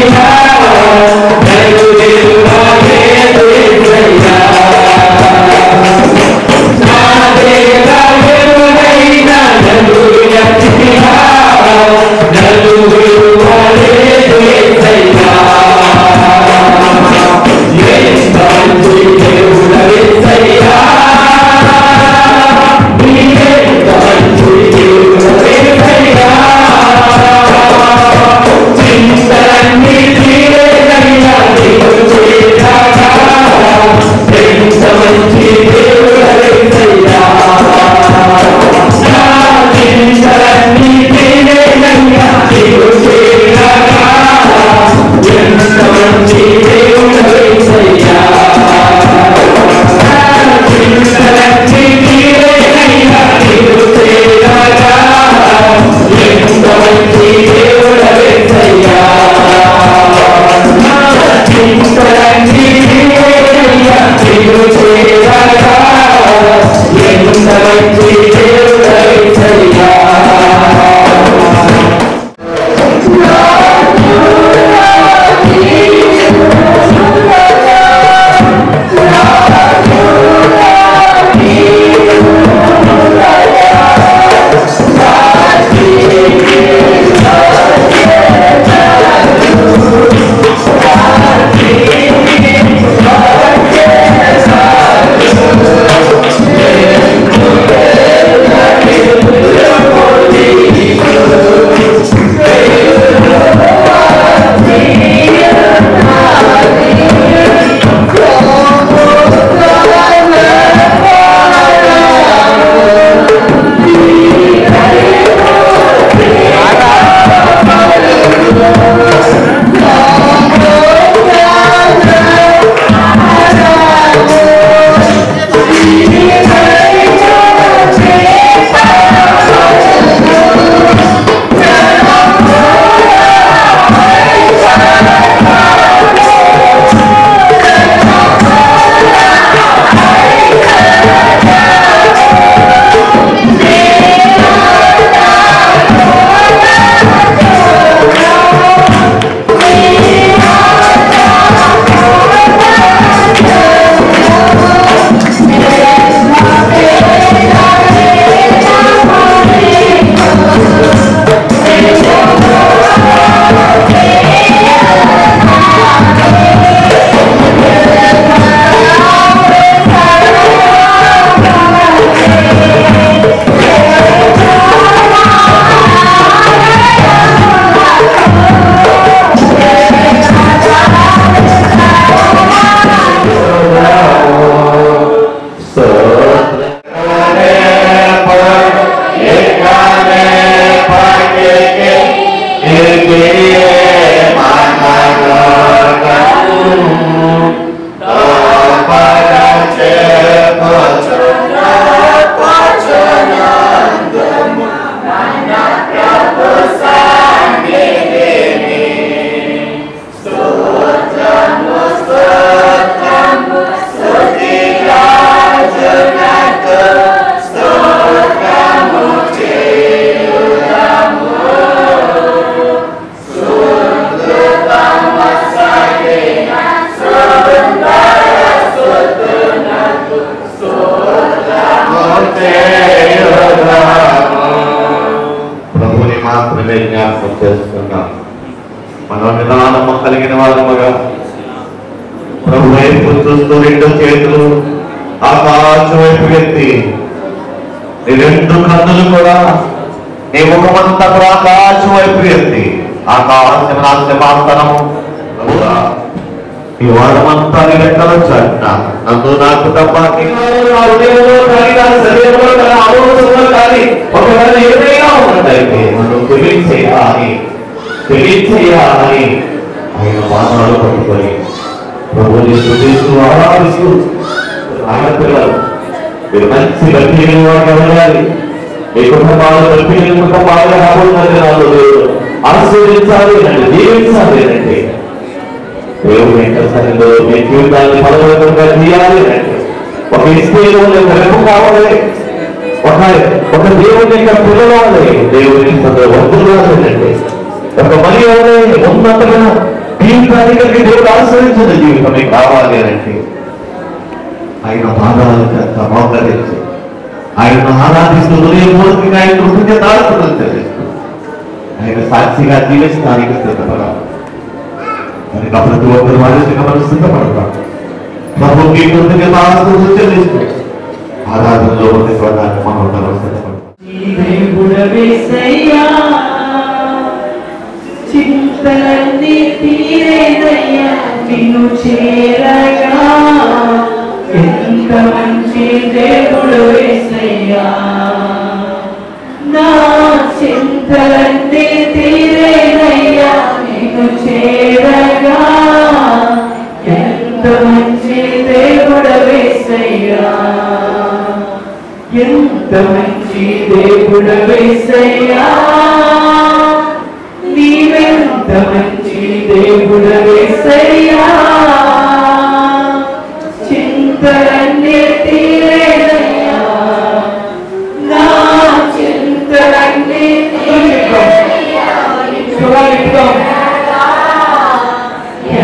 Yeah. మాత్రమే జ్ఞాపకం చేస్తున్నాం. మనం నిదానము కలిగిన వారముగా ప్రభు వైపు చూస్తూ రెండు చేతులు ఆకాశం వైపు ఎత్తి నీ రెండు కన్నులు కూడా నీ ముఖమంతా కూడా ఆకాశం వైపు ఎత్తి ఆకాశమాంతరము ఈ వారమంతా నీ రెక్కల చాటున నన్ను నా కుటుంబాన్ని ఒకవేళ ఏదైనా ఉన్నదైతే మనం తెలియచేయాలని ఆయన పాదాలు పట్టుకొని ప్రభుని స్తుతిస్తూ ఆరాధిస్తూ ఆయన పిల్లలు మీరు మంచి భక్తి వారికి వెళ్ళాలి. మీ కుటుంబాలు భక్తి కుటుంబాలుగా రాబోతున్న దినాలు ఆశీర్వదించాలి అంటే దీవించాలి అంటే దేవుని యొక్క సన్నిధిలో మీ జీవితాన్ని ఫలవంతంగా తీయాలి అంటే ఒక ఇస్త్రీలో వెలుపు కావాలి. ఒక దేవుని యొక్క పిల్లలు దేవుని వంతులు అంటే ఒక మరి ఉన్నతమైన జీవితానికి దేవుడు ఆశ్రయించిన జీవితమే కావాలి అంటే ఆయన పాదాలకు మోకరించి ఆయన ఆరాధిస్తూ హృదయపూర్వకంగా ఆయన కృతజ్ఞతార్థులు చెల్లిస్తూ ఆయన సాక్షిగా జీవిస్తానికి సిద్ధపడాలి. కనుక ప్రతి ఒక్కరు మానసిక మనసు సిద్ధపడతాం. ప్రభుకి కృతజ్ఞతార్థులు చెల్లిస్తూ ఆరాధనలో ఉన్న స్వర్గాన్ని మనం సిద్ధపడతాం. చింతలన్నీ తీరేదయ్యా నిన్ను చేరగా, ఎంత మంచి దేవుడు యేసయ్యా. నా చింతలన్నీ తీరేదయ్యా నిన్ను చేరగా, ఎంత మంచి దేవుడు యేసయ్యా. ఎంత మంచి దేవుడు యేసయ్యా, నీవెంత మంచి దేవుడు యేసయ్యా. చింతలన్నీ తీరేదయ్యా, నా చింతలన్నీ తీరేదయ్యా.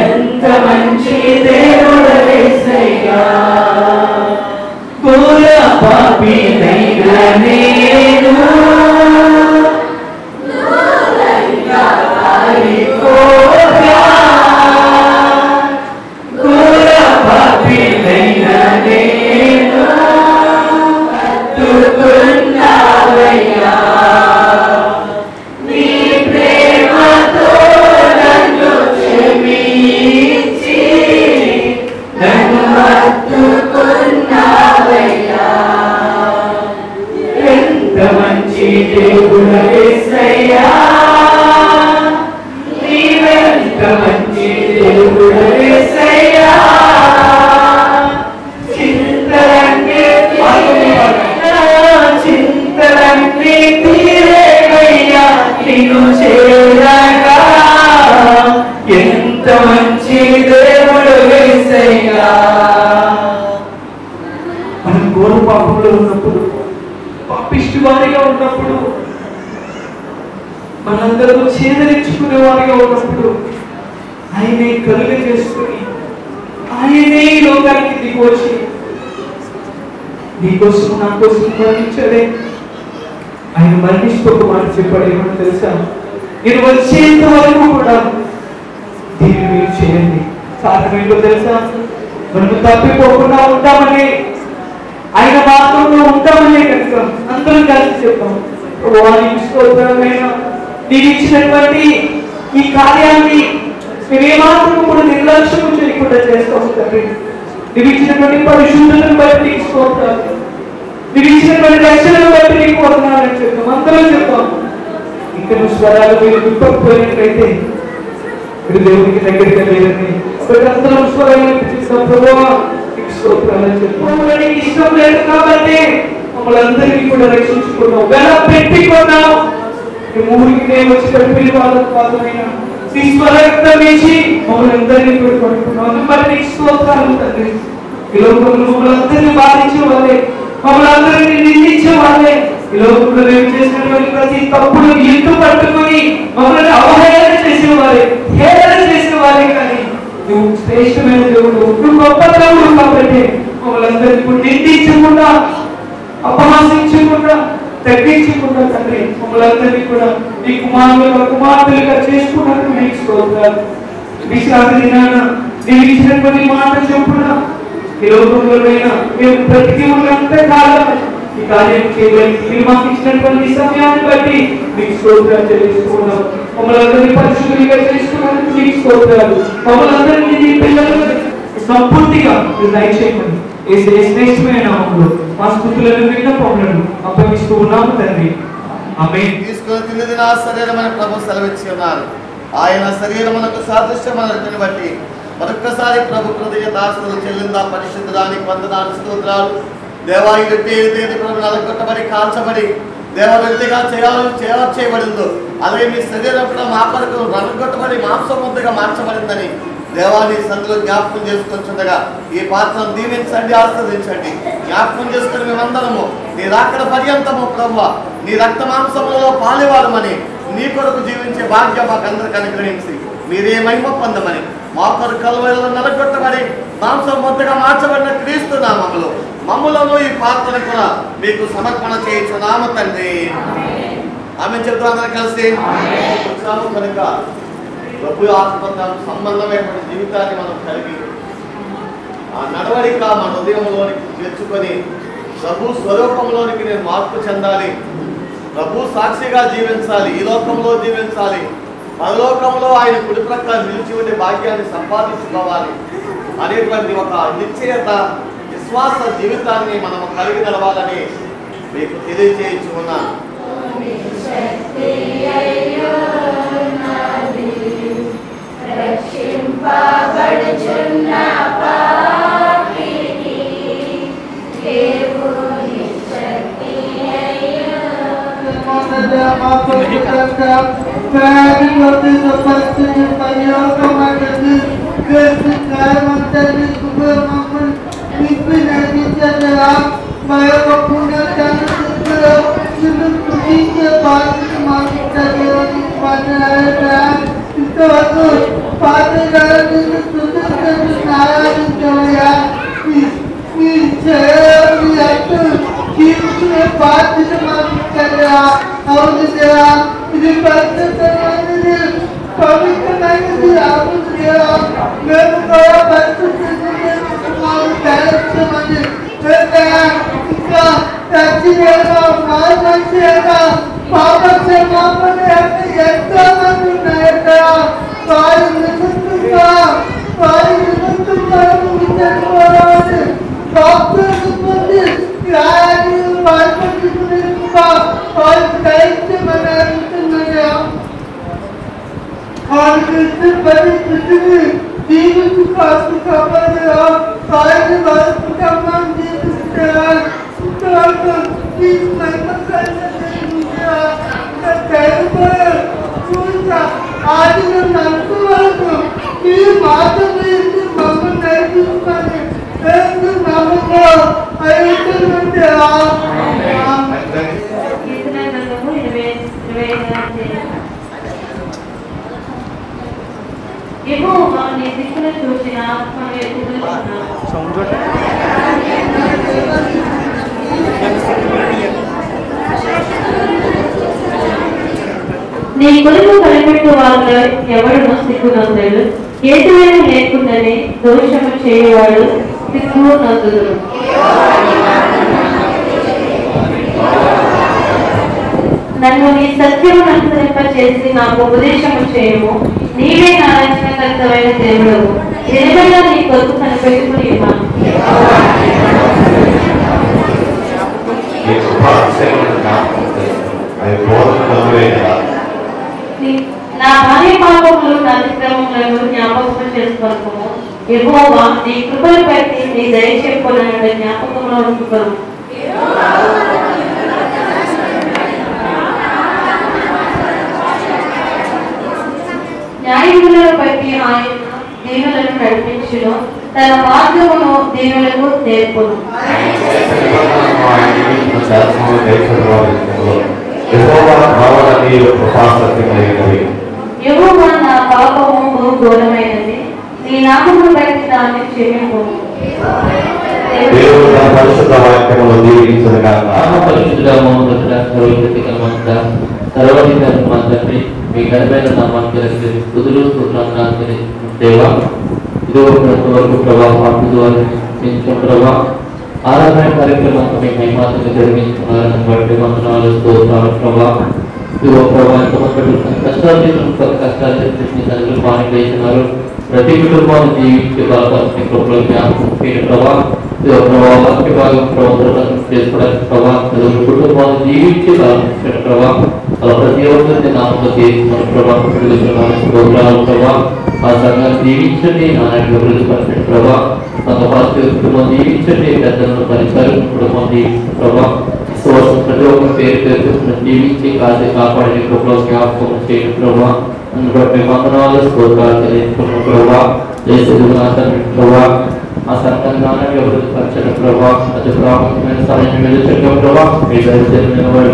ఎంత మంచి దేవుడు యేసయ్యా. ఘోర పాపినైన నేను దేవుడు యేసయ్యా, నీవెంత మంచి దేవుడు యేసయ్యా. చింతలన్నీ తీరేవయ్యా నిన్ను చేరగా, ఎంత మంచి దేవుడు యేసయ్యా. మనం ఘోర పాపంలో ఉన్నప్పుడు, పాపిష్టి వారిగా ఉన్నప్పుడు, మనందరూ చేదరించుకునే వారిగా ఉన్నప్పుడు ఆయనే కలుగ చేసుకుని ఆయనే ఈ లోకానికి దిగొచ్చి నీకోసం నా కోసం మరణించాడే. ఆయన మరణిస్తూ ఒక మాట చెప్పాడు, ఏమని తెలుసా? నేను వచ్చేంత వరకు కూడా దీన్ని మీరు చేయండి. కారణం ఏంటో తెలుసా? మనము తప్పిపోకుండా ఉంటామని, ఆయన మాత్రంలో ఉంటామనే కనుక అందరం కలిసి చెప్తాం, నీకు ఇచ్చినటువంటి ఈ కార్యాన్ని మేమేమాత్రం కూడా నిర్లక్ష్యం చేయకుండా చేస్తాము తండ్రి. నీకు ఇచ్చినటువంటి పరిశుద్ధతను బట్టి నీకు స్తోత్రాలు, నీకు ఇచ్చినటువంటి రక్షణను బట్టి నీకు వందనాలని చెప్తాం. అందరం చెప్తాం. ఇంకా నువ్వు స్వరాలు మీరు విప్పకపోయినట్లయితే మీరు దేవునికి దగ్గరగా లేదని అందరం స్వరాలు వినిపిస్తాం. ప్రభువా నీకు స్తోత్రాలని చెప్తాం. నీకు ఇష్టం లేదు కాబట్టి మమ్మల్ని అందరికీ కూడా రక్షించుకున్నావు, వెల పెట్టుకున్నావు. ఊరికి నేను వచ్చి పిల్లల వాళ్ళైనా నీ స్వరక్తం వేసి మమ్మల్ని అందరినీ కూడా పడుకున్నావు. మరి నీకు స్తోత్రాలు తండ్రి. ఈ లోకంలో మమ్మల్ని అందరినీ బాధించే వాళ్ళే, మమ్మల్ని అందరినీ నిందించే వాళ్ళే, ఈ లోకంలో మేము చేసినటువంటి ప్రతి తప్పులు ఎత్తు పట్టుకుని మమ్మల్ని అవహేళన చేసేవారే, హేళన చేసేవారే. కానీ నువ్వు శ్రేష్టమైన దేవుడు, నువ్వు గొప్ప దేవుడు కాబట్టి మమ్మల్ని అందరినీ కూడా నిందించకుండా, అపహాసించకుండా, తగ్గించకుండా తండ్రి మమ్మల్ని కూడా మీ కుమారులుగా కుమార్తెలుగా చేసుకున్నందుకు మీకు స్తోత్రాలు. విశ్రాంతి దినాన నేను ఇచ్చినటువంటి మాట చొప్పున ఈ లోకంలోనైనా మేము బ్రతికి ఉన్నంత కాలం ఈ కార్యం చేయడానికి మీరు మాకు ఇచ్చినటువంటి సమయాన్ని బట్టి మీకు స్తోత్రాలు చెల్లిస్తున్నాం. మమ్మల్ని పరిశుద్ధులుగా చేసుకున్నందుకు మీకు స్తోత్రాలు. మమ్మల్ని మీ పిల్లలుగా సంపూర్తిగా మీరు దయచేయమని ఏ శ్రేష్టమైన నామములో మా స్తుతులను విన్నపములను అప్పగిస్తూ ఉన్నాము తండ్రి. ఆమేన్. తీసుకొని తిన్నది నా శరీరమని ప్రభు సెలవిచ్చి ఉన్నారు. ఆయన శరీరమునకు సాదృశ్యమని బట్టి మరొక్కసారి ప్రభు కృతజ్ఞతాస్తుతులు చెల్లిందా పరిశుద్ధడానికి వందనాలు స్తోత్రాలు. దేవా ఈ రొట్టె ఏదైతే ప్రభు నలగొట్టబడి కాల్చబడి దేవవ్యక్తిగా చేయబడిందో అలాగే మీ శరీరం కూడా మా కొరకు నలగొట్టబడి మాంసం ముద్దగా మార్చబడిందని దేవాన్ని సందులో జ్ఞాపకం చేసుకొచ్చుండగా ఈ పాత్రను దీవించండి, ఆస్వాదించండి. జ్ఞాపకం చేసుకుని మేమందరము నీ రాకడ పర్యంతము ప్రభువా నీ రక్త మాంసములలో పాలివారమని నీ కొరకు జీవించే భాగ్యం మాకందరికి అనుగ్రహించి మీరే మహిమ పొందమని మా కొరకు కలువలో నలగొట్టబడి మాంసం ముద్దగా మార్చబడిన క్రీస్తు నామములో మమ్ములను ఈ పాత్రను కూడా మీకు సమర్పణ చేయించున్నాము తండ్రి. ఆమె చెప్తూ అందరం కలిసి కనుక ప్రభు ఆత్మకు సంబంధమైనటువంటి జీవితాన్ని మనం కలిగి ఆ నడవడిక మన హృదయంలోనికి చేర్చుకొని ప్రభు స్వరూపంలోనికి నేను మార్పు చెందాలి, ప్రభు సాక్షిగా జీవించాలి, ఈ లోకంలో జీవించాలి, పరలోకంలో ఆయన కుడి ప్రక్క నిలిచి ఉండే భాగ్యాన్ని సంపాదించుకోవాలి అనేటువంటి ఒక నిశ్చయత విశ్వాస జీవితాన్ని మనం కలిగి నడవాలని మీకు తెలియజేయించు ఉన్నాను. నీ కొలుపు కనిపెట్టు వాళ్ళు ఎవడును సిగ్గునందుడు, ఏదైనా లేకుండానే దోషము చేయవాడు సిగ్గునందుడు. నన్ను నీ సత్యము అనుసరింపచేసి నాకు ఉపదేశము చేయము. నీవే నా రక్షణకర్తమైన దేవుడవు. నిలబడిన నీ కొలుపు కనిపెట్టుకుని ఉన్నాను. నా భార్య పాపములు నా అతిక్రమములను జ్ఞాపకం చేసుకోము. యెహోవా నీ కృపను బట్టి నీ దయ చెప్పుకున్న జ్ఞాపకంలో ఉంచుకోను. న్యాయములను బట్టి ఆయన దీనులను నడిపించును, తన మార్గమును దీనులకు నేర్పును. యెహోవా నా పాపము ఘోరమైనది, నీ నామమును బట్టి దాన్ని క్షమింపుము. దేవుడు తన పరిశుద్ధ వాక్యములు దీవించును గాక. పరిశుద్ధుడా మహోన్నతుడా సర్వశక్తిమంతుడా సర్వాధికారి మా తండ్రి మీ ఘనమైన నామానికి స్తుతులు స్తోత్రాలు దేవా ఇదో వరకు ప్రభావ పాటు ద్వారా ప్రభావ ఆరాధన కార్యక్రమాన్ని మీ మహిమాతగా జరిగించుకున్నారని బట్టి వందనాలు స్తోత్రాలు ప్రభావ ఇదో ప్రభావ కష్టాలు పాని వేసినారు ప్రతి కుటుంబాన్ని జీవించే బాలపాలని కృపలో జ్ఞాపకం చేయని ప్రభావ ఇదో ప్రభావ వాక్య భాగం ప్రవర్తన చేసుకోవడానికి ప్రభావ కుటుంబాన్ని జీవించే బాలపరిచిన ప్రభావ అలా ప్రతి ఒక్కరిని నామంలో చేసుకున్న ప్రభావ స్తోత్రాలు ప్రభావ ఆ సంఘాన్ని దీవించండి నాయకులు అభివృద్ధి పరిచిన ప్రభావ సంఘ పాస్టర్ కుటుంబం దీవించండి పెద్దలను పరిచారు కుటుంబం దీవించిన ప్రభావ విశ్వాసం ప్రతి ఒక్క పేరు జీవించి కాపాడే కృపలో జ్ఞాపకం చేయని ప్రభావ అందుబట్టి వందనాలు స్తోత్రాలు తెలియజేసుకున్న ప్రభావ ప్రభావ ఆ సంఘాన్ని అభివృద్ధి పరిచిన ప్రభావ అతి ప్రాముఖ్యమైన సమయం వెలుచగా ప్రభావ మీ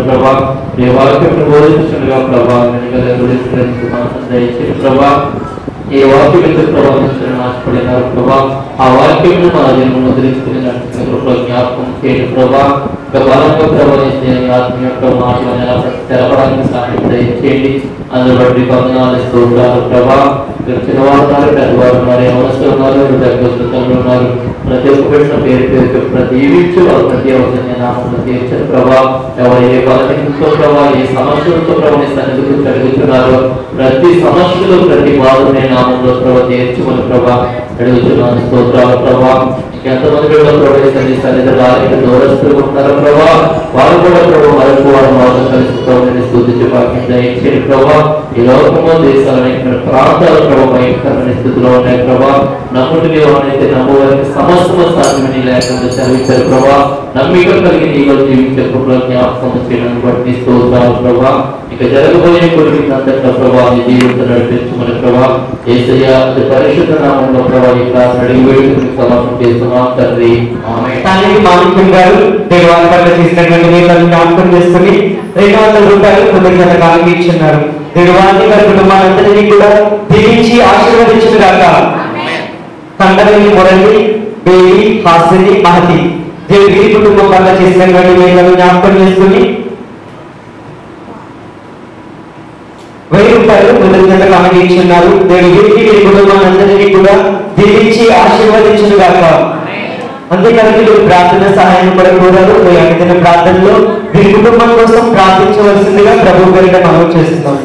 ప్రభావ మీ వాక్యం బోధించగా ప్రభావ దయచేసి ప్రభావ ఏ వాక్యం ఎందుకు ప్రభావించాలని ఆశపడినారు ప్రభా ఆ వాక్యం మన జన్మను తెలుసుకుని నడుచుకునే కృపలో జ్ఞాపకం చేయని ప్రభా ఒక బలంగా ప్రవహించే ఆత్మ యొక్క మాటలను ఎలా తెలపడానికి సహాయం దయచేయండి అందులో బట్టి వందనాలు స్తోత్రాలు ప్రభా చిన్నవారు ఉన్నారు పెద్దవారు ఉన్నారు ఎవరస్తులు ఉన్నారు దగ్గరలో ఉన్నారు ప్రతి ఒక్క పెట్టిన పేరు ప్రతి ఈవించు వాళ్ళు ప్రతి అవసరం నామంలో తీర్చిన ప్రభా ఎవరు ఏ బలహీనతో ప్రభావ ఏ సమస్యలతో ప్రభావిస్తాను జరుగుతున్నారు ప్రతి సమస్యలు ప్రతి బాధనే నామంలో ప్రభావ తీర్చుకుని ప్రభా అడుగుతున్నాను స్తోత్రాలు ప్రభా ఎంతమంది ప్రవేశించండి సన్నిధి దూరస్తులు ఉంటారు ప్రభా వారు కూడా ప్రభావ వరకు వారు మాతో కలుసుకోవాలని స్తుతించి వాక్యం దయచేయండి ప్రభా ఈ లోకము దేశాలని ప్రాంతాల ప్రభావ భయంకరమైన స్థితిలో ఉన్నాయి ప్రభా నమ్ముటిని వారైతే నమ్మవారికి సమస్తము సాధ్యమని లేకుండా చదివించారు ప్రభా నమ్మిక కలిగి నీలో జీవించే కృపలో జ్ఞాపకం చేయడం బట్టి స్తోత్రాలు ప్రభా ఇక జరగబోయే కొడుకు అంతటా ప్రభా నీ జీవితం నడిపించమని ప్రభా యేసయ్య పరిశుద్ధ నామంలో ప్రభా ఈ క్లాస్ అడిగి వేడుకుని సమర్పణ చేస్తున్నాం తండ్రి ఆమేన్. తానికి మాణిక్యం గారు దేవాల పట్ల చేసినటువంటి మేలను జ్ఞాపకం చేసుకుని 200 రూపాయలు కృతజ్ఞత కానుక ఇచ్చున్నారు. దేవాన్ని గారి కుటుంబాలందరినీ కూడా దీవించి ఆశీర్వదించిన గాక. కండవేలి మురళి బేబీ హాసిని మహతి దేవుడి కుటుంబం పట్ల చేసినటువంటి మేలను జ్ఞాపకం చేసుకుని 1000 రూపాయలు కృతజ్ఞత కానుక ఇచ్చున్నారు. దేవుడికి మీ కుటుంబాలందరినీ కూడా దీవించి ఆశీర్వదించిన గాక. అంతేకాదు వీళ్ళు ప్రార్థన సహాయం కూడా కోరారు. అనుదిన ప్రార్థనలో వీరి కుటుంబం కోసం ప్రార్థించవలసిందిగా ప్రభు గారిట మనం చేస్తున్నాం.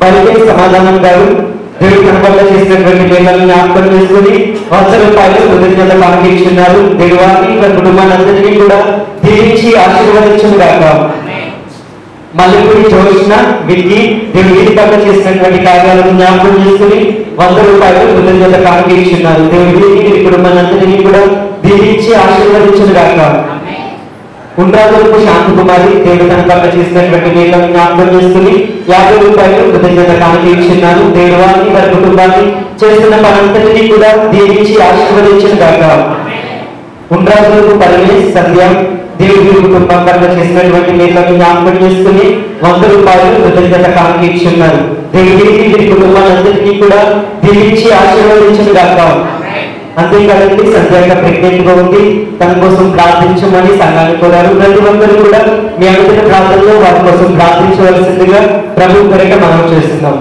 వారికి సమాధానం గారు దేవుడు కనపల్ల చేసినటువంటి మేళలను జ్ఞాపకం చేసుకుని 100 రూపాయలు కృతజ్ఞత కానుక ఇచ్చున్నారు. దేవుడిని వారి కుటుంబాలందరినీ కూడా దీవించి ఆశీర్వదించును గాక. మల్లెపూడి జోష్న వీరికి దేవుడు వీరి పట్ల చేసినటువంటి కార్యాలను జ్ఞాపకం చేసుకుని 100 రూపాయలు కృతజ్ఞత కానుక ఇచ్చున్నారు. దేవుడి వీరి కుటుంబాలందరినీ కూడా దీవించి ఆశీర్వదించును గాక. ఉండ్రాజులకు శాంతి కుమారి దేవుడు తన పట్ల చేసినటువంటి మేళను జ్ఞాపకం చేసుకుని 50 రూపాయలు కృతజ్ఞత కానుక ఇచ్చున్నారు. దేవుడు వారిని వారి కుటుంబాన్ని చేస్తున్న పనంతటినీ కూడా దీవించి ఆశీర్వదించును గాక. ఉండ్రాజులకు పరమేశ్ సంధ్య దేవుడి కుటుంబం పట్ల చేసినటువంటి మేళను జ్ఞాపకం చేసుకుని 100 రూపాయలు కృతజ్ఞత కానుక ఇచ్చున్నారు. దేవుడి వీరి కుటుంబాలందరినీ కూడా దీవించి ఆశీర్వదించును గాక. అంతేకాదండి సంధ్యాక ప్రెగ్నెంట్ గా ఉంది, తన కోసం ప్రార్థించమని సంఘాన్ని కోరారు. ప్రతి ఒక్కరు కూడా మీ అనుదిన ప్రార్థనలో వారి కోసం ప్రార్థించవలసిందిగా ప్రభు కొరక మనం చేస్తున్నాం.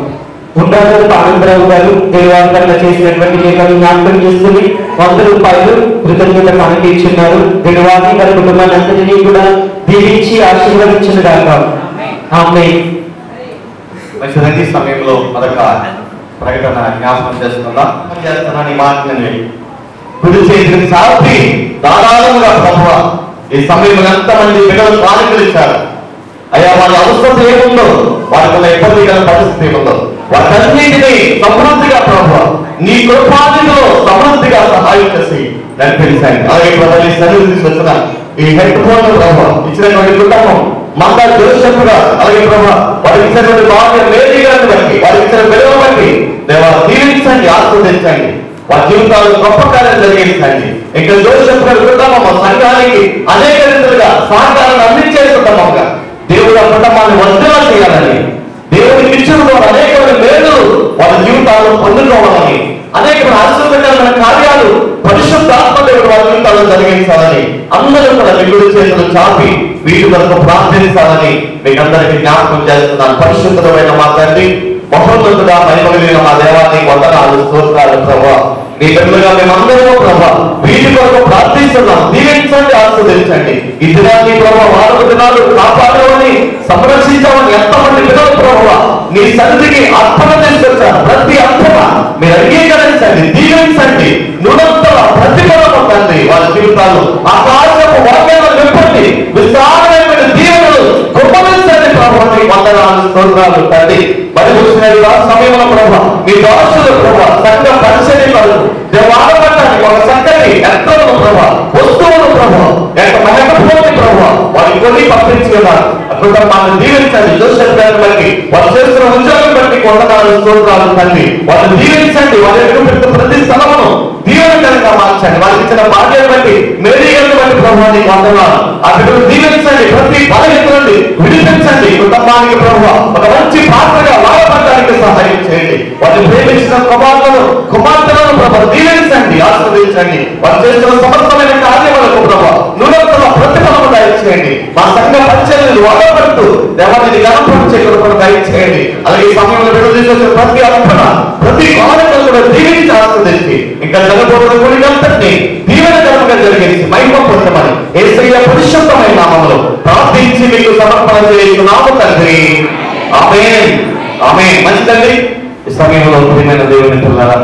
ఉండ్రాజు ఆనందరావు గారు దేవాల పట్ల చేసినటువంటి మేళను జ్ఞాపకం చేసుకుని 100 రూపాయలు కృతజ్ఞత కానుక ఇచ్చున్నారు. దేవాన్ని వారి కుటుంబాలందరినీ కూడా దీవించి ఆశీర్వదించును గాక. ఆమేన్. మంచిదండి. సమయంలో మరొక ప్రకటన జ్ఞాపకం చేసుకుందాం. చేస్తున్నాను ఈ మాటని కుడి చేతిని సాపి ధారాళంగా ప్రభువా ఈ సమయంలో ఎంతమంది బిడ్డలు కానుకలు ఇచ్చారు అయ్యా, వాళ్ళ అవసరం ఏముందో, వాళ్ళకున్న ఇబ్బంది గల పరిస్థితి ఏముందో వాటన్నిటినీ సమృద్ధిగా ప్రభువా నీ కృపాదిలో సమృద్ధిగా సహాయం చేసి నడిపించండి. అలాగే ప్రభు ఈ సన్నిధి తీసుకొచ్చిన ఈ హెడ్ ఫోన్ ప్రభు ఇచ్చినటువంటి కుటుంబం మందా జోషపుగా, అలాగే ప్రభు వారికి ఇచ్చినటువంటి భాగ్య వేదికలను బట్టి వారికి ఇచ్చిన విలువ బట్టి దేవా దీవించండి, ఆస్వాదించండి, వారి జీవితాలు గొప్ప కార్యాలు జరిగించండి. ఇంకా జోషపు గారి కుటుంబం సంఘానికి అనేక రీతులుగా సహకారాన్ని అందించే కుటుంబంగా దేవుడు ఆ కుటుంబాన్ని వర్ధన చేయాలని, దేవుడికి ఇచ్చిన అనేక మేలు వాళ్ళ జీవితాలను పొందుకోవాలని, అనేక ఆశీర్వదకరమైన కార్యాలు పరిశుద్ధ ఆత్మ దేవుడు వారి జీవితాల్లో జరిగించాలని అందరూ కూడా నిగుడు చేతులు చాపి వీటి వరకు ప్రార్థించాలని మీకు అందరికీ జ్ఞాపకం చేస్తున్నాను. పరిశుద్ధమైన మా తండ్రి, మహోన్నతుడా, మహిమగలిగిన మా దేవాన్ని వందనాలు, స్తోత్రాలు ప్రభా. నీ బిడ్డలుగా మేమందరూ ప్రభా వీటి కొరకు ప్రార్థిస్తున్నాం. దీవించండి, ఆస్వాదించండి. ఈ దినాన్ని ప్రభా 4 దినాలు కాపాడమని, సంరక్షించామని ఎంతమంది బిడ్డలు ప్రభా నీ సన్నిధికి అర్పణ తీసుకొచ్చారు. ప్రతి అర్పణ మీరు అంగీకరించండి, దీవించండి. నుడంతల ప్రతిఫలం తండ్రి వారి జీవితాలు ఆకాశపు వాక్యాలను నింపండి. విస్తారమైన దీవెనలు కుమ్మరించండి ప్రభా. నీ వందనాలు, స్తోత్రాలు తండ్రి. మరి వచ్చిన సమయంలో ప్రభా మీ దాసులు ప్రభా సంఘ పరిచర్యలు వాడబడ్డానికి ఒక చక్కటి యంత్రములు ప్రభా, వస్తువులు ప్రభా, మహకపోని ప్రభా వారికి కొన్ని పంపించి ఉన్నారు. కుటుంబాన్ని దీవించండి. జోసెఫ్ గారిని బట్టి వారు చేస్తున్న ఉద్యోగం బట్టి వందనాలు, స్తోత్రాలు తండ్రి. వారిని దీవించండి. వారి యొక్క ప్రతి స్థలమును దీవెనకరంగా మార్చండి. వారికి ఇచ్చిన భాగ్యాన్ని బట్టి, మేరీ గారిని బట్టి ప్రభా నీకు వందనాలు. ఆ బిడ్డను దీవించండి. ప్రతి బలహీనత నుండి విడిపించండి. కుటుంబానికి ప్రభా ఒక మంచి పాత్రగా వాడబడడానికి సహాయం చేయండి. వారిని ప్రేమించిన కుమార్తెలను ప్రభా దీవించండి, ఆస్వాదించండి. వారు చేస్తున్న సమస్తమైన కార్యములకు ప్రభా నూతన ప్రతిఫలము దయచేయండి. మా సంఘ పరిచర్యలు వాడబడుతూ దేవాన్ని గణపరిచే కృపను దయచేయండి. అలాగే ఈ సమయంలో విడుదల ప్రతి అర్పణ, ప్రతి కార్యక్రమం కూడా దీవించి ఆస్వాదించి ఇంకా జరగబోతున్న గుడికంతటినీ దీవెనకరంగా జరిగేసి మహిమ పొందమని యేసయ్య పరిశుద్ధమైన నామములో ప్రార్థించి మీకు సమర్పణ చేస్తున్నాము తండ్రి. ఆమేన్, ఆమేన్. మంచిదండి. ఈ సమయంలో ప్రియమైన దేవుని పిల్లలారా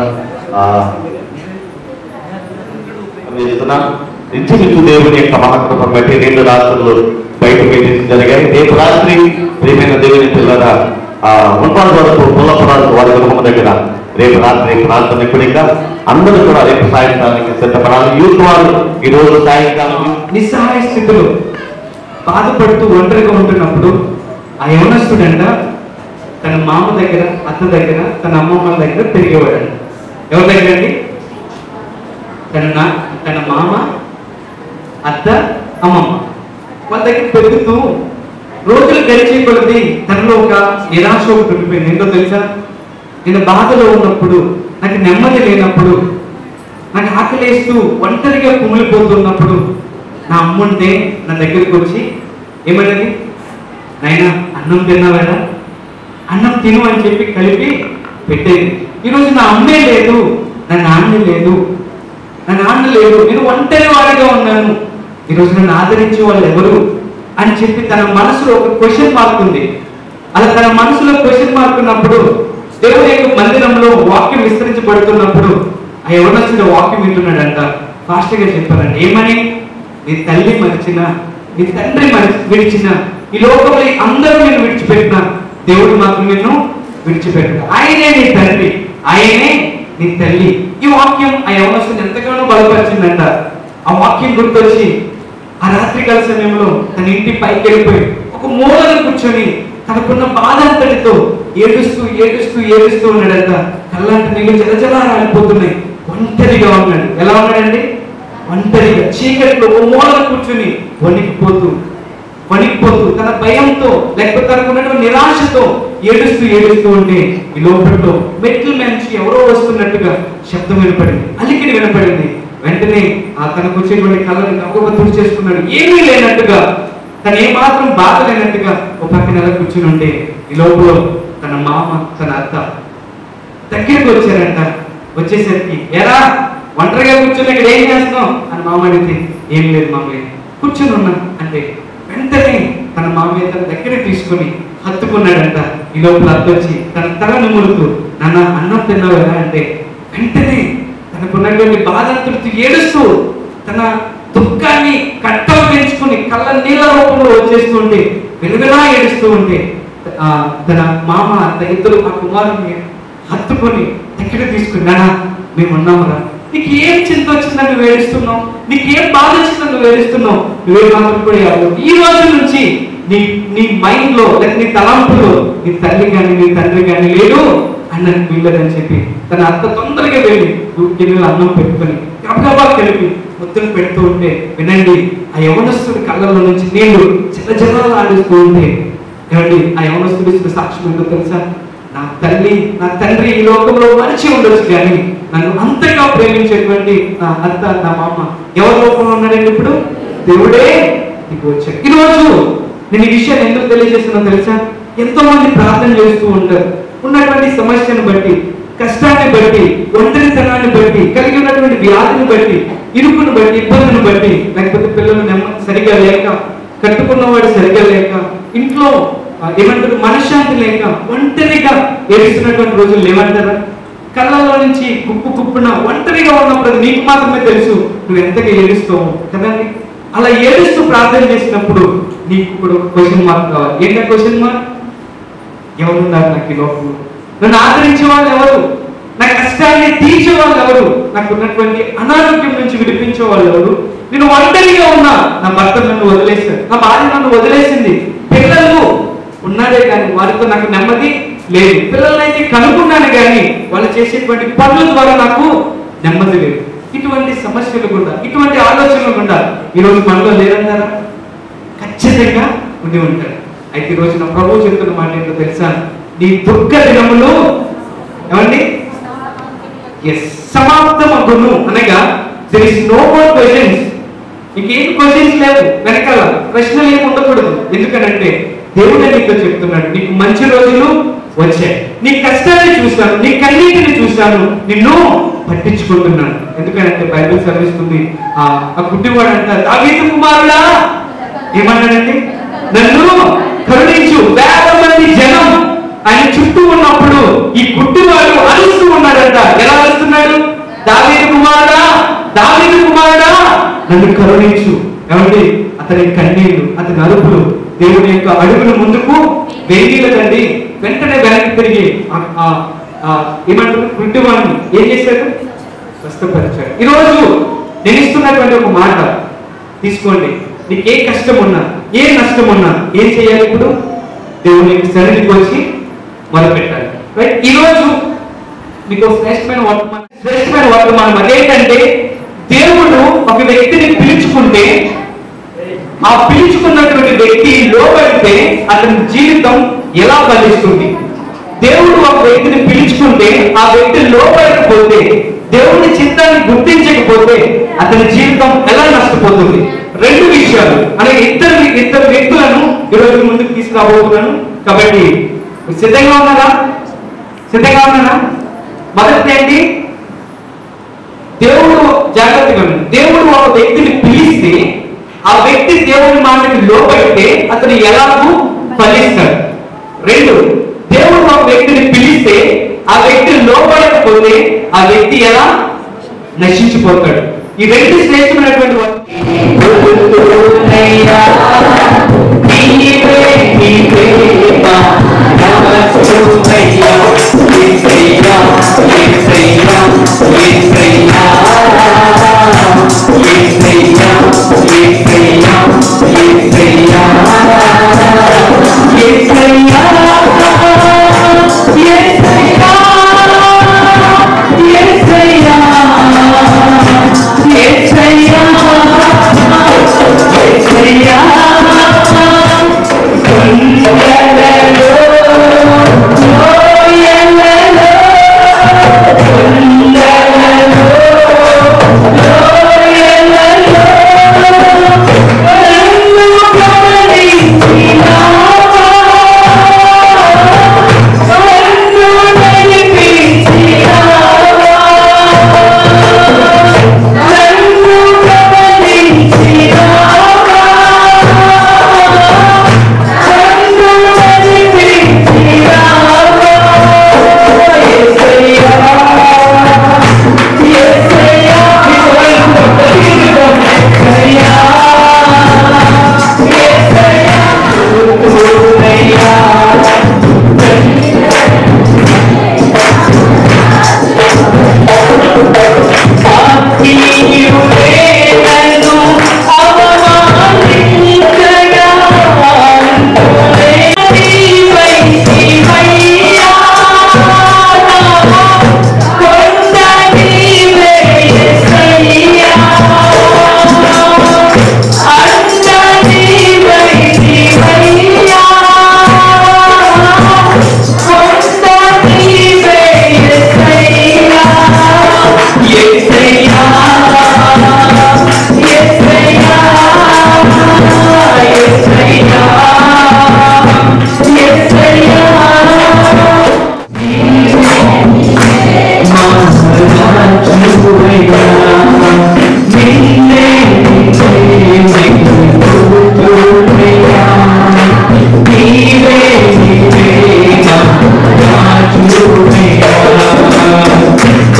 ఇంచుమించు దేవుని యొక్క మహాకృపను బట్టి 2 రాత్రులు బయటకు జరిగాయి. రేపు రాత్రి ప్రియమైన దేవుని పిల్లల మున్పాడు వరకు పుల్లపురాలు వారి గృహం దగ్గర రేపు రాత్రి ప్రార్థన కూడిక. అందరూ కూడా రేపు సాయంకాలానికి సిద్ధపడాలి. యూత్ వాళ్ళు ఈ రోజు సాయంకాలం నిస్సహాయ స్థితిలో బాధపడుతూ ఒంటరిగా ఉంటున్నప్పుడు ఆ యవనస్తుడంట తన మామ దగ్గర, అత్త దగ్గర, తన అమ్మమ్మ దగ్గర పెరిగేవాడంట. ఎవరి దగ్గర అండి? తన మామ, అత్త, అమ్మమ్మ వాళ్ళ దగ్గర పెరుగుతూ రోజులు గడిచే కొలది తనలో ఒక నిరాశ ఒకటి ఉండిపోయింది. ఏంటో తెలుసా? నేను బాధలో ఉన్నప్పుడు, నాకు నెమ్మది లేనప్పుడు, నాకు ఆకలేస్తూ ఒంటరిగా కుమిలిపోతున్నప్పుడు నా అమ్ముంటే నా దగ్గరికి వచ్చి ఏమన్నది, నాయనా అన్నం తిన్నావేనా, అన్నం తిను అని చెప్పి కలిపి పెట్టేది. ఈరోజు నా అమ్మే లేదు, నా నాన్న లేదు, నేను ఒంటరి వాడిగా ఉన్నాను, ఈరోజు నన్ను ఆదరించే వాళ్ళు ఎవరు అని చెప్పి తన మనసులో ఒక క్వశ్చన్ మార్క్ ఉంది. అలా తన మనసులో క్వశ్చన్ మార్క్ ఉన్నప్పుడు దేవుని యొక్క మందిరంలో వాక్యం విస్తరించబడుతున్నప్పుడు ఆ యవనస్తుడు వాక్యం వింటున్నాడంట. ఫాస్ట్ గా చెప్పారంట, ఏమని? నీ తల్లి మరిచిన, నీ తండ్రి విడిచిన, ఈ లోకంలో అందరూ నేను విడిచిపెట్టిన, దేవుడు మాత్రం నిన్ను విడిచిపెట్టిన. ఆయనే నీ తండ్రి, ఆయనే నీ తల్లి. ఈ వాక్యం ఆ యవనస్తుని ఎంతగానో బలపరిచిందంట. ఆ వాక్యం గుర్తొచ్చి ఆ రాత్రికాల సమయంలో తన ఇంటి పైకి వెళ్ళిపోయి ఒక మూలను కూర్చొని తనకున్న బాధ అంతటితో ఏడుస్తూ ఉన్నాడంట. కళ్ళంట నీళ్ళు జలజలా రాలిపోతున్నాయి. ఒంటరిగా ఉన్నాడు. ఎలా ఉన్నాడండి? ఒంటరిగా చీకట్లో ఓ మూలను కూర్చొని వణికిపోతూ తన భయంతో, లేకపోతే తనకున్నటువంటి నిరాశతో ఏడుస్తూ ఉంటే ఈ లోపట్లో మెట్ల నుంచి ఎవరో వస్తున్నట్టుగా శబ్దం వినపడింది, అలికిడి వినపడింది. వెంటనే తనకు వచ్చేటువంటి కళ్ళని గబగబా తుడిచేసుకున్నాడు. ఏమీ లేనట్టుగా, తను ఏమాత్రం బాధ లేనట్టుగా ఒక పక్కన ఎలా కూర్చుని ఉంటే ఈ లోపల తన మామ, తన అత్త దగ్గరికి వచ్చారంట. వచ్చేసరికి ఎరా ఒంటరిగా కూర్చొని ఇక్కడ ఏం చేస్తున్నావు అని మామ అడిగితే, ఏం లేదు మామయ్య కూర్చొని ఉన్నా అంటే వెంటనే తన మామయ్య తన దగ్గర తీసుకుని హత్తుకున్నాడంట. ఈ లోపల అత్త వచ్చి తన తల నిమురుతూ, నాన్న అన్నం తిన్నావు ఎలా అంటే వెంటనే తనకున్నటువంటి బాధంతుడితో ఏడుస్తూ తన దుఃఖాన్ని కట్టలు పెంచుకుని కళ్ళ నీళ్ళ రూపంలో వచ్చేస్తుంటే వెలుగులా ఏడుస్తూ ఉంటే తన మామ, అత్త ఇద్దరు ఆ కుమారుని హత్తుకొని దగ్గర తీసుకున్నాడా, మేము ఉన్నామరా, నీకు ఏం చింత వచ్చిందని నువ్వు ఏడుస్తున్నావు, నీకేం బాధ వచ్చిందని నువ్వు ఏడుస్తున్నావు, నువ్వే మాత్రం కూడా ఈ రోజు నుంచి నీ మైండ్ లో లేక నీ తలంపులో నీ తల్లి కానీ నీ తండ్రి కానీ లేదు అన్నది వీళ్ళదని చెప్పి తన అత్త తొందరగా వెళ్ళి గిన్నెలు అన్నం పెట్టుకొని గబగబా కలిపి ముద్దలు పెడుతూ ఉంటే వినండి, ఆ యవనస్తుడి కళ్ళలో నుంచి నీళ్లు జలజలాలు ఆడిస్తూ ఉంటే ఏమండి ఆ యవనస్తుడి సాక్ష్యం ఏంటో తెలుసా? నా తల్లి, నా తండ్రి ఈ లోకంలో మరిచి ఉండొచ్చు కానీ నన్ను అంతగా ప్రేమించేటువంటి నా అత్త, నా మామ ఎవరి రూపంలో ఉన్నాడండి? ఇప్పుడు దేవుడే నీకు వచ్చాడు. ఈరోజు నేను ఈ విషయాన్ని ఎందుకు తెలియజేస్తున్నా తెలుసా? ఎంతో మంది ప్రార్థన చేస్తూ ఉంటారు. ఉన్నటువంటి సమస్యను బట్టి, కష్టాన్ని బట్టి, ఒంటరితనాన్ని బట్టి, కలిగి ఉన్నటువంటి వ్యాధిని బట్టి, ఇరుకును బట్టి, ఇబ్బందిని బట్టి, లేకపోతే పిల్లలు సరిగా లేక, కట్టుకున్నవాడు సరిగా లేక, ఇంట్లో ఏమంటారు మనశ్శాంతి లేక, ఒంటరిగా ఏడుస్తున్నటువంటి రోజులు ఏమంటారా? కళ్ళలో నుంచి గుప్పున ఒంటరిగా ఉన్నప్పుడు నీకు మాత్రమే తెలుసు నువ్వు ఎంతగా ఏడుస్తావు కదండి. అలా ఏడుస్తూ ప్రార్థన చేసినప్పుడు నీకు ఇప్పుడు క్వశ్చన్ మార్క్ కావాలి. ఏంటా క్వశ్చన్ మార్క్? ఎవరున్నారు నాకు ఈ లోపల? నన్ను ఆదరించే వాళ్ళు ఎవరు? నా కష్టాన్ని తీర్చే వాళ్ళు ఎవరు? నాకు ఉన్నటువంటి అనారోగ్యం నుంచి విడిపించే వాళ్ళు ఎవరు? నేను ఒంటరిగా ఉన్నా, నా భర్త నన్ను వదిలేశాడు, నా భార్య నన్ను వదిలేసింది, పిల్లలు ఉన్నారే కానీ వారితో నాకు నెమ్మది లేదు, పిల్లలైతే కనుక్కున్నాను కానీ వాళ్ళు చేసేటువంటి పనుల ద్వారా నాకు నెమ్మది లేదు. ఇటువంటి సమస్యలు కూడా, ఇటువంటి ఆలోచనలు కూడా ఈరోజు మనలో లేదంటారా? ఖచ్చితంగా ఉండి ఉంటారు. అయితే ఈరోజు నా ప్రభువు చెప్తున్న మాట ఏంటో తెలుసా? నీ దుఃఖ దినములు ఏమండి సమాప్తమగును అనగా there is no more questions. ఇంకేం క్వశ్చన్స్ లేవు, వెనకాల ప్రశ్నలు ఏమి ఉండకూడదు. ఎందుకనంటే దేవుడే నీతో చెప్తున్నాడు, నీకు మంచి రోజులు వచ్చాయి, నీ కష్టాన్ని చూశాను, నీ కన్నీటిని చూశాను, నిన్ను పట్టించుకుంటున్నాను. ఎందుకంటే బైబిల్ సెలవిస్తుంది, ఆ గుడ్డివాడు అంటారు, దావీదు కుమారుడా ఏమన్నాడంటే నన్ను కరుణించు. వేల మంది జనం ఆయన చుట్టూ ఉన్నప్పుడు ఈ గుడ్డివాడు అరుస్తూ ఉన్నాడంట. ఎలా అరుస్తున్నాడు? దావీదు కుమారుడా, దావీదు కుమారుడా నన్ను కరుణించు. ఏమండి అతని కన్నీళ్లు, అతని అరుపులు దేవుని యొక్క అడుగుల ముందుకు వేయలేదండి. వెంటనే వెనక్కి తిరిగి ఏమంటారు గుడ్డివాడిని ఏం చేశాడు? స్వస్థపరిచాడు. ఈరోజు నేను ఇస్తున్నటువంటి ఒక మాట తీసుకోండి. నీకు ఏ కష్టం ఉన్నా, ఏ నష్టం ఉన్నా ఏం చేయాలి? ఇప్పుడు దేవుని సన్నిధికి వచ్చి మొదలుపెట్టాలి. రైట్? ఈరోజు మీకు శ్రేష్టమైన వర్తమానం అదేంటంటే, దేవుడు ఒక వ్యక్తిని పిలుచుకుంటే, ఆ పిలుచుకున్నటువంటి వ్యక్తి లోబడితే అతని జీవితం ఎలా ఫలిస్తుంది? దేవుడు ఒక వ్యక్తిని పిలుచుకుంటే ఆ వ్యక్తి లోబడకపోతే, దేవుని చిత్తాన్ని గుర్తించకపోతే అతని జీవితం ఎలా నష్టపోతుంది? రెండు విషయాలు అలాగే ఇద్దరు వ్యక్తులను ఈరోజు ముందుకు తీసుకురాబోతున్నాను. కాబట్టి సిద్ధంగా ఉన్నారా? మొదటి ఏంటి? దేవుడు జాగ్రత్తగా, దేవుడు ఒక వ్యక్తిని పిలిస్తే ఆ వ్యక్తి దేవుని మాటకి లోబడితే అతను ఎలాగూ ఫలిస్తాడు. రెండు, దేవుడు ఒక వ్యక్తిని పిలిస్తే ఆ వ్యక్తి లోబడకపోతే ఆ వ్యక్తి ఎలా నశించిపోతాడు. ఈ రెండు శ్రేష్టమైనటువంటి Yeah.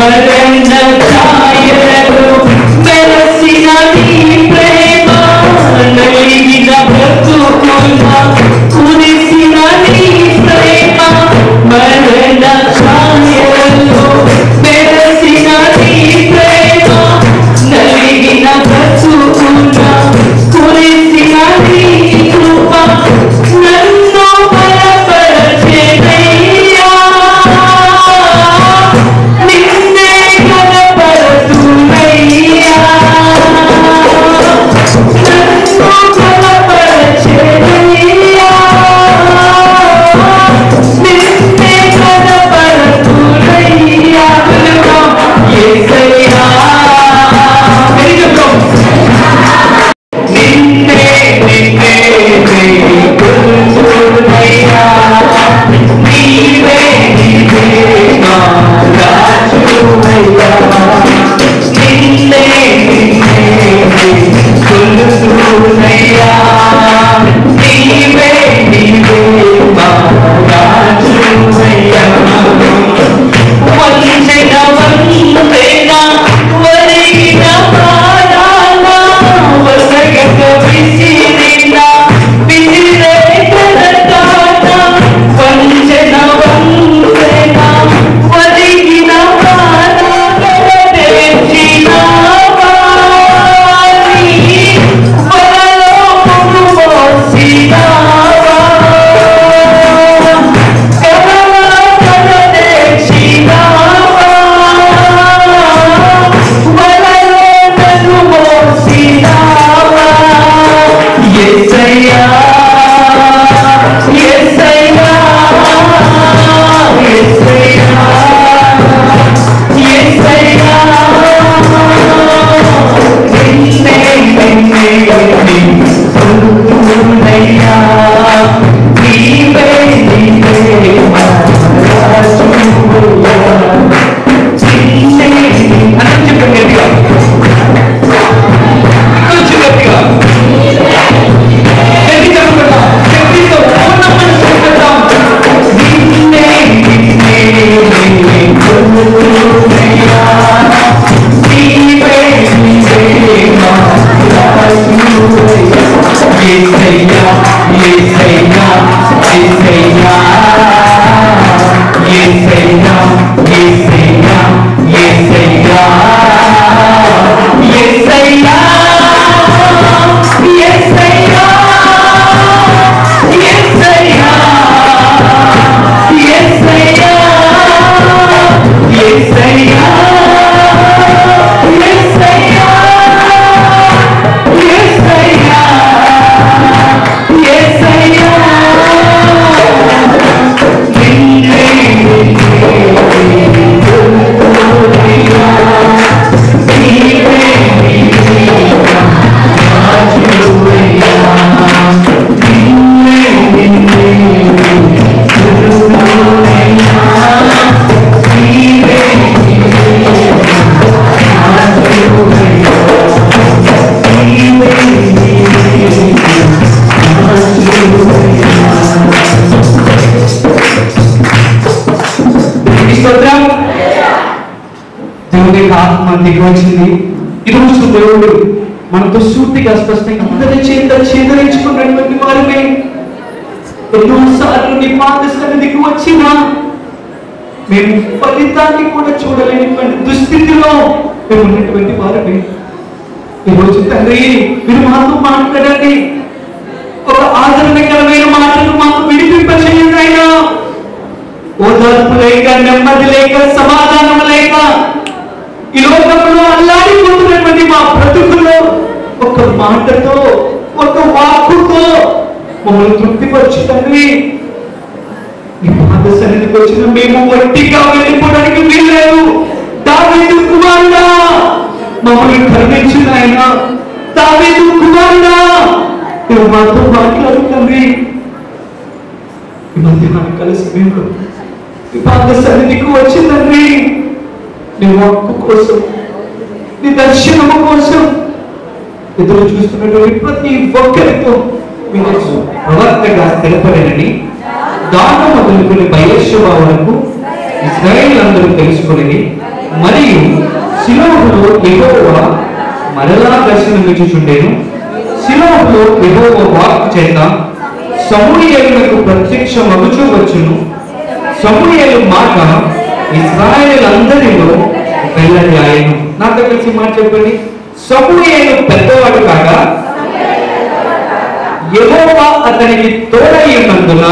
మరణ ఛాయలలో మెరసిన నీ ప్రేమ నలిగిన బ్రతుకున కురిసిన నీ ప్రేమ మరణ ఛాయలలో మెరసిన నీ ప్రేమ నలిగిన బ్రతుకున కురిసిన నీ కృప నన్ను బలపరచెనయ్యా నిన్నే కనపరచునయ్యా నన్ను బలపరచెనయ్యా నిన్నే కనపరచునయ్యా యేసయ్యా నిన్నే నిన్నే కొలుచునయ్యా నీవే నీవే నా రాజువయ్యా నిన్నే నిన్నే కొలుచునయ్యా నీవే నీవే నా రాజువయ్యా వంచన వంతెన వరిగిన ప్రాణాల వసగక విసిరిన విసిరేతరతాన వంచన వంతెన వరిగిన ప్రాణాల తెచ్చినావా నీ బలలోను మోసినావా కలవర తెచ్చినావా బలలోను మోసినావా యేసయ్యా యేసయ్యా యేసయ్యా యేసయ్యా నిన్నే నిన్నే కొలుచునయ్యా నీవే నీవే నా రాజువయ్యా నిన్నే అని చెప్పండి గట్టిగా కొంచెం గట్టిగా గట్టిగా అనుకుంటాం గట్టిగా పూర్ణ మనసు అనుకుంటాం నిన్నే నిన్నే కొలుచునయ్యా నీవే నీవే నా రాజువయ్యా యేసయ్యా యేసయ్యా యేసయ్యా యేసయ్యా యేసయ్యా యేసయ్యా యేసయ్యా యేసయ్యా యేసయ్యా యేసయ్యా యేసయ్యా యేసయ్యా యేసయ్యా యేసయ్యా నిన్నే కొలుచునయ్యా నీవే నీవే నా రాజువయ్యా నిన్నే నిన్నే కొలుచునయ్యా నీవే నీవే నా రాజువయ్యా నీవే నీవే నా రాజువయ్యా స్తోత్రం దేవుని ఆత్మ దిగి వచ్చింది ఈరోజు దేవుడు మనతో సూటిగా స్పష్టంగా అందరి చేత చేదరించుకున్నటువంటి వారిని ఎన్నోసార్లు నీ పాద సన్నిధికి వచ్చినా మేము ఫలితాన్ని కూడా చూడలేనటువంటి దుస్థితిలో మేము ఉన్నటువంటి వారిని ఈరోజు తండ్రి మీరు మాతో మాట్లాడండి ఒక ఆదరణకరమైన మాటలు మాకు విడిపింపచేయండి అయినా ఓదార్పు లేక నెమ్మది లేక సమాధానం లేక ఈ లోకంలో అల్లాడిపోతున్నటువంటి మా బ్రతుకులో ఒక మాటతో ఒక వాక్కుతో మమ్మల్ని తృప్తిపరచు తండ్రి ఈ పాద సన్నిధికి వచ్చిన మేము వట్టిగా వెళ్ళిపోవడానికి వీల్లేదు దావీదు కుమారుడా మమ్మల్ని కరుణించు నాయన దావీదు కుమారుడా నువ్వు మాతో మాట్లాడు తండ్రి ఈ మధ్యాహ్నం కలిసి మేము ఈ పాద సన్నిధికి వచ్చిందండి నీ వాక్కు కోసం నీ దర్శనము కోసం ఎదురు చూస్తున్నటువంటి ప్రతి ఒక్కరితో మీరు ప్రవర్తగా స్థిరపడేనని దానం మొదలుకొని బయర్షెబా వరకు ఇశ్రాయేలు అందరూ తెలుసుకొని మరియు శిలోహులో యెహోవా మరలా దర్శనమిచ్చుచుండెను. శిలోహులో యెహోవా వాక్కు చేత సమూయేలునకు ప్రత్యక్షమగుచూ వచ్చును. సమూయేలు మాట ఇశ్రాయేలులందరిలో వెల్లడి ఆయను. నాతో కలిసి మాట చెప్పండి. సమూయేలు పెద్దవాడు కాగా యెహోవా అతనికి తోడయ్యున్నందున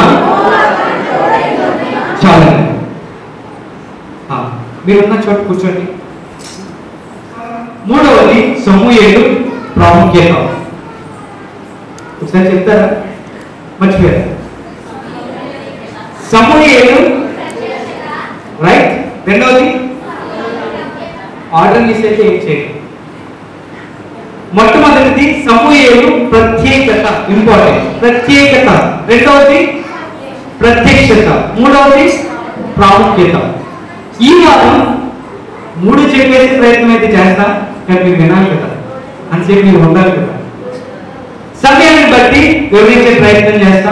చాలండి. మీరున్న చోట కూర్చోండి. మూడవది సమూయేలు ప్రాముఖ్యత. ఒకసారి చెప్తారా? మర్చిపోయారు. సమూయేలు రైట్. రెండవది ఆర్డర్ మిస్ అయితే ఏం చేయాలి? మొట్టమొదటిది సమూయేలు ప్రత్యేకత, ఇంపార్టెంట్ ప్రత్యేకత. రెండవది ప్రత్యక్షత. మూడవది ప్రాముఖ్యత. ఈ వారం 3 చెప్పేసి ప్రయత్నం అయితే చేస్తా, కానీ మీరు వినాలి కదా, అంతసేపు మీరు ఉండాలి కదా. సమయాన్ని బట్టి వివరించే ప్రయత్నం చేస్తా,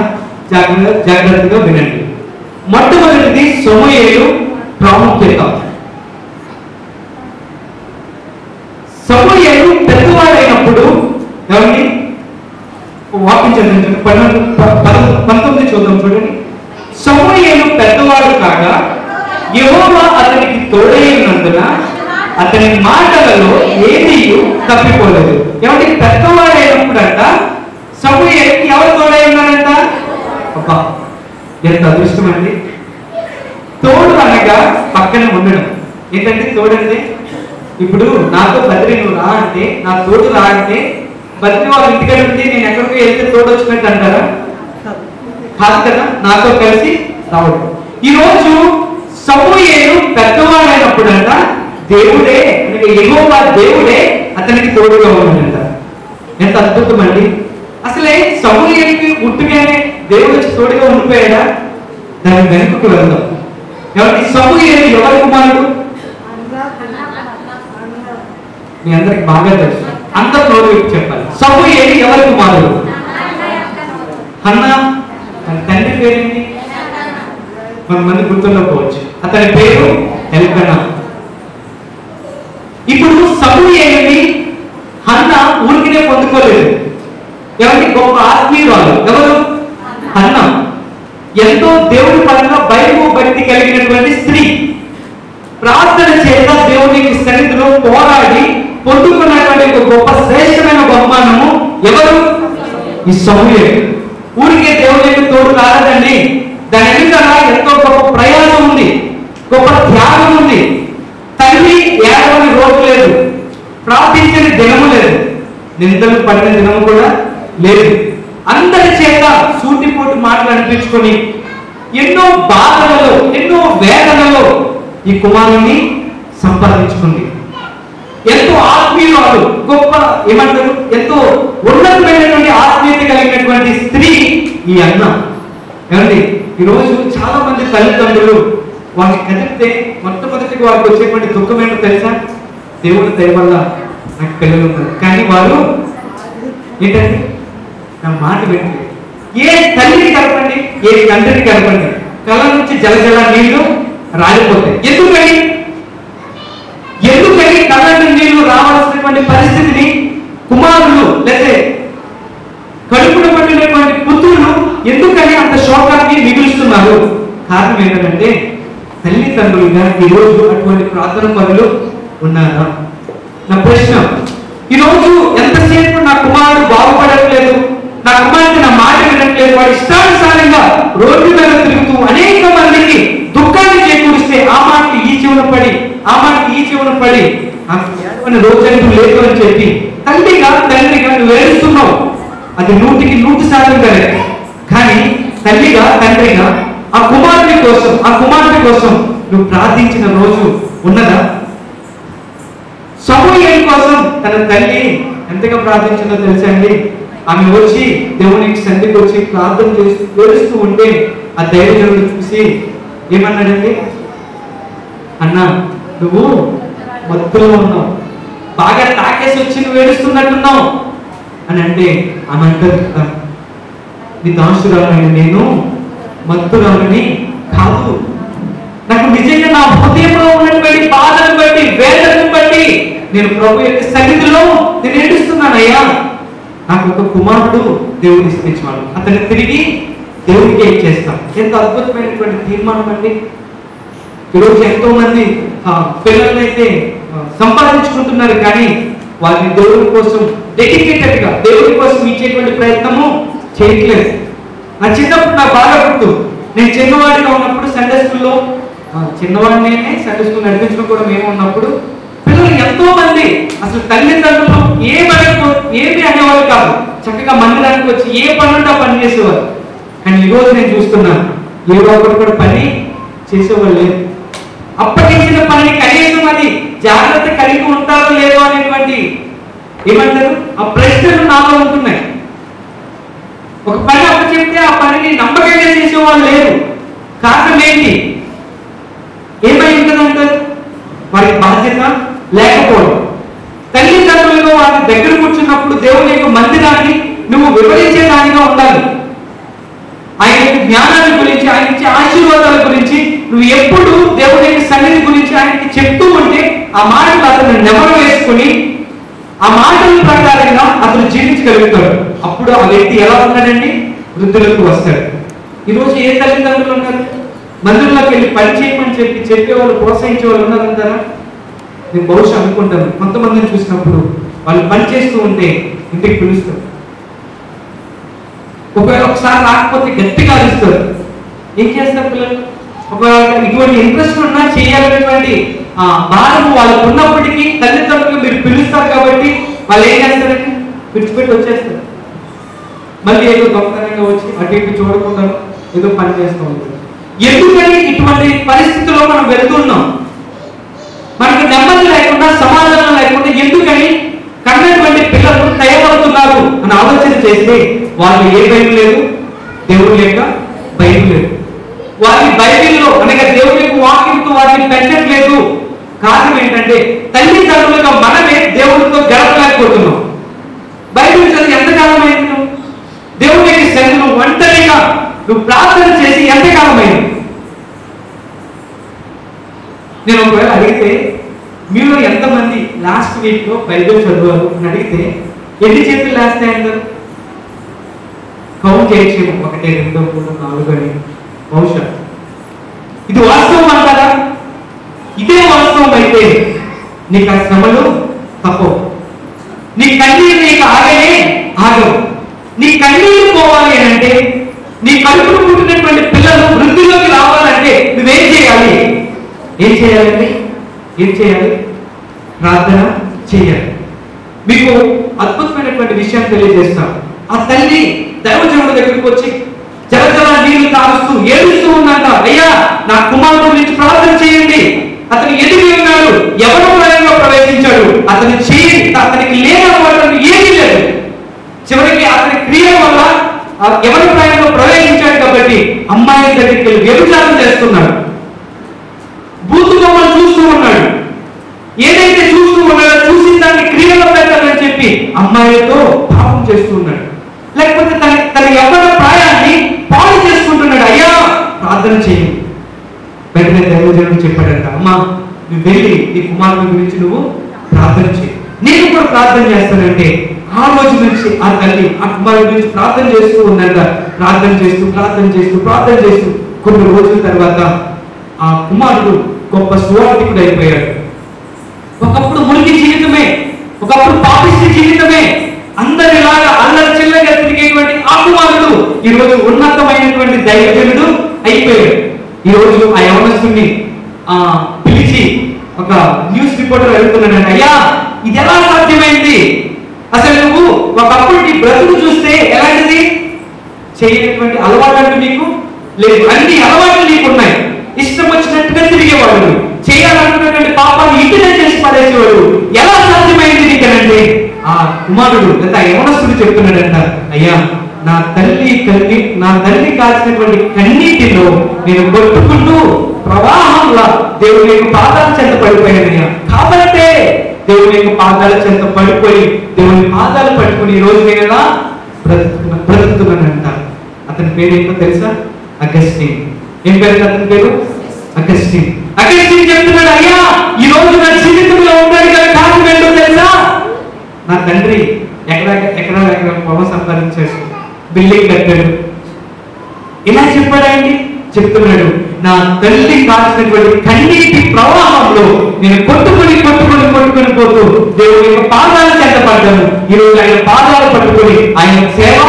జాగ్రత్తగా వినండి. మొట్టమొదటిది సమూయేలు ప్రాముఖ్యత. సమూయేలు పెద్దవాడైనప్పుడు ఎవరిని వాక్యం చదివించండి. 19 చూద్దాం చూడండి. సమూయేలు పెద్దవాడు కాగా యెహోవా అతనికి తోడైనందున అతని మాటలలో ఏదీ తప్పిపోలేదు. ఏమంటే పెద్దవాడైనప్పుడంట సమూయేలుకి ఎవరు తోడై ఉన్నాడంట? అబ్బా, ఎంత అదృష్టం అండి. తోడు అనగా పక్కన ఉండడం. ఏంటంటే తోడంటే, ఇప్పుడు నాతో బద్రి నువ్వు రా అంటే, నా తోడు రా అంటే, బద్రి వాళ్ళ ఇంటికాడ ఉంటే నేను ఎక్కడికి వెళ్తే తోడు వచ్చినట్టు అంటారా? కాదు కదా, నాతో కలిసి రావడం. ఈరోజు సమూయేలు పెద్దవాడైనప్పుడంట దేవుడే, యెహోవా దేవుడే అతనికి తోడుగా ఉన్నాడంట. ఎంత అద్భుతం అండి. అసలే సమూయేలుకి ఉట్టుగానే దేవుడు వచ్చి తోడుగా ఉండిపోయాడా? దాని వెనుకకు వెళ్దాం. ఎవరికి సమూయేలు ఎవరి కుమారుడు? మీ అందరికి బాగా తెలుసు, అందరు నోరు వైపు చెప్పాలి. సమూయేలు ఎవరి కుమారుడు? హన్నా. తండ్రి పేరేంటి? కొంతమంది గుర్తుండకపోవచ్చు. అతని పేరు ఎల్కనా. ఇప్పుడు సమూయేలుని హన్నా ఊరికినే పొందుకోలేదు. ఎవరికి? గొప్ప ఆత్మీయురాలు. ఎవరు? హన్నా. ఎంతో దేవుడి పరంగా భక్తి కలిగినటువంటి స్త్రీ. ప్రార్థన చేత దేవునికి సన్నిధిలో పోరాడి పొందుకున్నటువంటి ఒక గొప్ప శ్రేష్టమైన బహుమానము ఎవరు? ఈ సమూయేలు. ఊరికే దేవునికి తోడు కాదండి. దాని వెనుక ఎంతో గొప్ప ప్రయాసం ఉంది, గొప్ప త్యాగం ఉంది. తల్లి ఏడవని రోజు లేదు, ప్రార్థించిన దినము లేదు, నిందలు పడిన దినము కూడా లేదు. అందరి చేత సూటిపోటు మాటలు అనిపించుకొని ఎన్నో బాధలలో, ఎన్నో వేదనలో ఈ కుమారుణ్ణి సంపాదించుకుంది. ఎంతో ఆత్మీయురాలు, గొప్ప ఏమంటారు, ఎంతో ఉన్నతమైనటువంటి ఆత్మీయత కలిగినటువంటి స్త్రీ ఈ అన్న. ఏమండి, ఈరోజు చాలా మంది తల్లిదండ్రులు వారిని కదిలితే మొట్టమొదటిగా వారికి వచ్చేటువంటి దుఃఖం ఏంటో తెలుసా? దేవుడి దయ వల్ల నాకు పిల్లలు ఉన్నారు, కానీ వారు ఏంటంటే నా మాట వింటలేదు. ఏ తల్లిని కలపండి, ఏ తండ్రిని కలపండి, కళ్ళ నుంచి జల నీళ్లు రాలిపోతాయి. ఎందుకని కళ్ళ నుంచి నీళ్లు రావాల్సినటువంటి పరిస్థితిని కుమారులు లేదా కడుపున పట్టినటువంటి పుత్రులు ఎందుకని అంత శోకాన్ని మిగులుస్తున్నారు? కారణం ఏంటంటే తల్లిదండ్రులుగా ఈరోజు అటువంటి ప్రార్థన పనులు ఉన్నారా? నా ప్రశ్న, ఈరోజు ఎంతసేపు నా కుమారుడు బాగుపడట్లేదు, నా కుమారుడు నా మాట వినట్లేదు, వాడు ఇష్టానుసారంగా రోడ్డు మీద తిరుగుతూ అనేక మందికి దుఃఖాన్ని చేకూరిస్తే ఆ మాటకి ఈ చెవున పడి, ఆ మాటకి ఈ చెవున పడి రోజంటూ లేదు అని చెప్పి తండ్రిగా నువ్వు ఏడుస్తున్నావు. అది 100% కరెక్ట్. కానీ తల్లిగా తండ్రిగా ఆ కుమారుడి కోసం, ఆ కుమారుడి కోసం నువ్వు ప్రార్థించిన రోజు ఉన్నదా? సమూయేలు కోసం తన తల్లి ఎంతగా ప్రార్థించిందో తెలుసా అండి? ఆమె వచ్చి దేవునికి సన్నిధికి వచ్చి ప్రార్థన చేస్తూ ఏడుస్తూ ఉంటే ఆ దైవజనుడు చూసి ఏమన్నాడండి? అన్నా, నువ్వు మత్తులో ఉన్నావు, బాగా తాకేసి వచ్చి నువ్వు ఏడుస్తున్నట్టున్నావు అని అంటే ఆమె అంటారు, నీ దాసురాలని నేను మత్తురాలని కాదు, నాకు నిజంగా నా హృదయంలో ఉన్నటువంటి బాధను బట్టి వేదనను బట్టి నేను ప్రభు యొక్క సన్నిధిలో నేను ఏడుస్తున్నానయ్యా, నాకు ఒక కుమారుడు దేవుడు ఇప్పించాడు, అతన్ని తిరిగి దేవుడికి ఏం చేస్తాం. ఎంత అద్భుతమైనటువంటి తీర్మానం అండి. ఈరోజు ఎంతో మంది పిల్లలైతే సంపాదించుకుంటున్నారు, కానీ వారిని దేవుడి కోసం డెడికేటెడ్ గా దేవుడి కోసం ఇచ్చేటువంటి ప్రయత్నము చేయట్లేదు. నా చిన్నప్పుడు నాకు బాగా గుర్తు, నేను చిన్నవాడిగా ఉన్నప్పుడు సండే స్కూల్లో చిన్నవాడినే సండే స్కూల్ నడిపించడం కూడా మేము ఉన్నప్పుడు పిల్లలు ఎంతో మంది అసలు తల్లిదండ్రులు ఏమి అనేవాళ్ళు కాదు, చక్కగా మందిరానికి వచ్చి ఏ పని ఉంటే ఆ పని చేసేవారు. కానీ ఈరోజు నేను చూస్తున్నాను ఏదో ఒకటి కూడా పని చేసేవాళ్ళు లేదు. అప్పగించిన పనిని కనీసం అది జాగ్రత్త కలిగి ఉంటారో లేదో అనేటువంటి ఏమంటారు ఆ ప్రశ్నలు నాలో ఉంటున్నాయి. ఒక పని అప్పచెప్తే ఆ పనిని నమ్మకంగా చేసేవాళ్ళు లేరు. కారణం ఏంటి? ఏమై ఉంటుందంటారు? వారి బాధ్యత లేకపోవడం. తల్లిదండ్రులుగా వారి దగ్గర కూర్చున్నప్పుడు దేవుని యొక్క మందిరాన్ని నువ్వు వివరించేదానిగా ఉండాలి. ఆయన యొక్క జ్ఞానాన్ని గురించి, ఆయన ఇచ్చే ఆశీర్వాదాల గురించి నువ్వు ఎప్పుడు దేవుని యొక్క సన్నిధి గురించి ఆయనకి చెప్తూ ఉంటే ఆ మాటలు అతను నెమరు వేసుకుని ఆ మాటల ప్రకారంగా అతను జీవించగలుగుతాడు. అప్పుడు ఆ వ్యక్తి ఎలా ఉన్నాడండి? వృద్ధులకు వస్తాడు. ఈరోజు ఏ తల్లిదండ్రులు ఉన్నారు? మందిరంలోకి వెళ్ళి పని చేయమని చెప్పేవాళ్ళు, ప్రోత్సహించే వాళ్ళు ఉన్నారంటారా? నేను బహుశా అనుకుంటాను, కొంతమందిని చూసినప్పుడు వాళ్ళు పని చేస్తూ ఉంటే ఇంటికి పిలుస్తారు. ఒకవేళ ఒకసారి రాకపోతే గట్టిగా అరుస్తారు. ఏం చేస్తారు పిల్లలు? ఒకవేళ ఇటువంటి ఇంట్రెస్ట్ ఉన్నా చేయాలనేటువంటి భారం వాళ్ళకు ఉన్నప్పటికీ తల్లిదండ్రులు మీరు పిలుస్తారు కాబట్టి వాళ్ళు ఏం చేస్తారంటే విడిచిపెట్టి వచ్చేస్తారు. మళ్ళీ ఏదో దొంగతనంగా వచ్చి అటు ఇటు చూడకుండా ఏదో పని చేస్తూ ఉంటారు. ఎందుకని ఇటువంటి పరిస్థితుల్లో మనం వెళ్తున్నాం? మనకి నెమ్మది లేకుండా, సమాధానం లేకుండా ఎందుకని కన్నటువంటి పిల్లలు తయారవుతున్నారు అని ఆలోచన చేస్తే వాళ్ళు ఏ భయం లేదు, దేవుడి యొక్క భయం లేదు. వారి బైబిల్లో అనగా దేవుడి యొక్క వాక్యంతో వారిని పెంచట్లేదు. కారణం ఏంటంటే తల్లిదండ్రులుగా మనమే దేవుడితో గడపలేకపోతున్నాం. బైబిల్ చదివి ఎంతకాలం అయింది? నువ్వు దేవుడి యొక్క సన్నిధిలో ఒంటరిగా నువ్వు ప్రార్థన చేసి ఎంతకాలం అయింది? నేను ఒకవేళ అడిగితే మీలో ఎంతమంది లాస్ట్ వీక్ లో బైబిల్ చదివారు అని అడిగితే ఎన్ని చేతులు లేస్తాయంటారు? కౌంట్ చేయొచ్చేమో, 1, 2, 3, 4 అని. బహుశా ఇది వాస్తవం అంటారా? ఇదే వాస్తవం అయితే నీకు ఆ శ్రమలు తప్పవు. నీ కన్నీరు నీకు ఆగనే ఆగవు. నీ కన్నీరు పోవాలి అంటే, నీ కడుపును పుట్టినటువంటి పిల్లలు వృద్ధిలోకి రావాలంటే నువ్వేం చేయాలి? ఏం చేయాలండి? ఏం చేయాలి? ప్రార్థన చేయాలి. మీకు అద్భుతమైనటువంటి విషయాన్ని తెలియజేస్తాను. ఆ తల్లి దైవజనుడి దగ్గరికి వచ్చి జలజల నీళ్లు తాగుస్తూ ఏడుస్తూ ఉందంట, అయ్యా నా కుమారుడు గురించి ప్రార్థన చేయండి, అతను ఎదిగి ఉన్నాడు, ఎవరి ప్రాయంలో ప్రవేశించాడు, అతను చేయండి, అతనికి లేనటువంటి ఏమీ లేదు. చివరికి అతని క్రియల వల్ల ఎవరి ప్రాయంలో ప్రవేశించాడు కాబట్టి అమ్మాయి దగ్గరికి వెళ్ళి వ్యభిచారం చేస్తున్నాడు. బూతుబొమ్మలు చూస్తూ ఉన్నాడు. ఏదైతే చూస్తూ ఉన్నాడో చూసిన దాన్ని క్రియలో పెట్టాలని చెప్పి అమ్మాయిలతో పాపం చేస్తూ ఉన్నాడు. లేకపోతే తన ఎవరి ప్రాయాన్ని పాడు చేసుకుంటున్నాడు. అయ్యా ప్రార్థన చేయండి. వెంటనే దైవజనుడు చెప్పాడంట, అమ్మా నువ్వు వెళ్ళి నీ కుమారుని గురించి నువ్వు ప్రార్థన చేయి, నేను కూడా ప్రార్థన చేస్తానంటే ఆ రోజు నుంచి ఆ తల్లి ఆ కుమారుడి గురించి ప్రార్థన చేస్తూ ఉందంట. ప్రార్థన చేస్తూ కొన్ని రోజుల తర్వాత ఆ కుమారుడు గొప్ప సువార్థికుడు అయిపోయాడు. ఒకప్పుడు మురికి జీవితమే, ఒకప్పుడు పాపిష్టి జీవితమే, అందరిలాగా అల్లరి చిల్లగా తిరిగేటువంటి ఆ కుమారుడు ఈ రోజు ఉన్నతమైనటువంటి దైవజనుడు అయిపోయాడు. ఈ రోజు ఆ యవనస్తుని పిలిచి ఒక న్యూస్ రిపోర్టర్ అడుగుతున్నాడు, అయ్యా ఇది ఎలా సాధ్యమైంది? అసలు నువ్వు ఒకప్పుడు నీ బ్రతుకు చూస్తే ఎలాంటిది? చేయనటువంటి అలవాట్లు నీకు లేదు, అన్ని అలవాట్లు నీకు ఉన్నాయి, ఇష్టం వచ్చినట్టుగా తిరిగేవాడు, చేయాలనుకున్నటువంటి పాపాన్ని ఇంటినే చేసి పడేసేవాడు, ఎలా సాధ్యమైంది నీకనంటే ఆ కుమారుడు లేదా యవనస్తుడు చెప్తున్నాడంట, అయ్యా నా తల్లి కాల్చినటువంటి కన్నీటిలో నేను కొట్టుకుంటూ ప్రవాహంలా దేవుని యొక్క పాదాల చెంత పడిపోయానయ్యా. కాబట్టే దేవుని యొక్క పాదాల చెంత పడిపోయి దేవుని పాదాలు పట్టుకుని ఈ రోజు నేను ఎలా బ్రతుకుతున్నానంట. అతని పేరు ఏంటో తెలుసా? అగస్టిన్. ఏం పేరు అతని పేరు? అగస్టిన్ చెప్తున్నాడు, అయ్యా ఈ రోజు నా జీవితంలో ఉండడానికి కారణం ఏంటో తెలుసా? నా తండ్రి ఎకరా పొలం సంపాదించాడు, బిల్డింగ్ కట్టాడు. ఇలా చెప్పాడండి. చెప్తున్నాడు, నా తల్లి కాల్చినటువంటి కన్నీటి ప్రవాహంలో నేను కొట్టుకొని పోతూ దేవుడి యొక్క పాదాలు చెంతపడ్డాను. ఈరోజు ఆయన పాదాలు పట్టుకొని ఆయన సేవ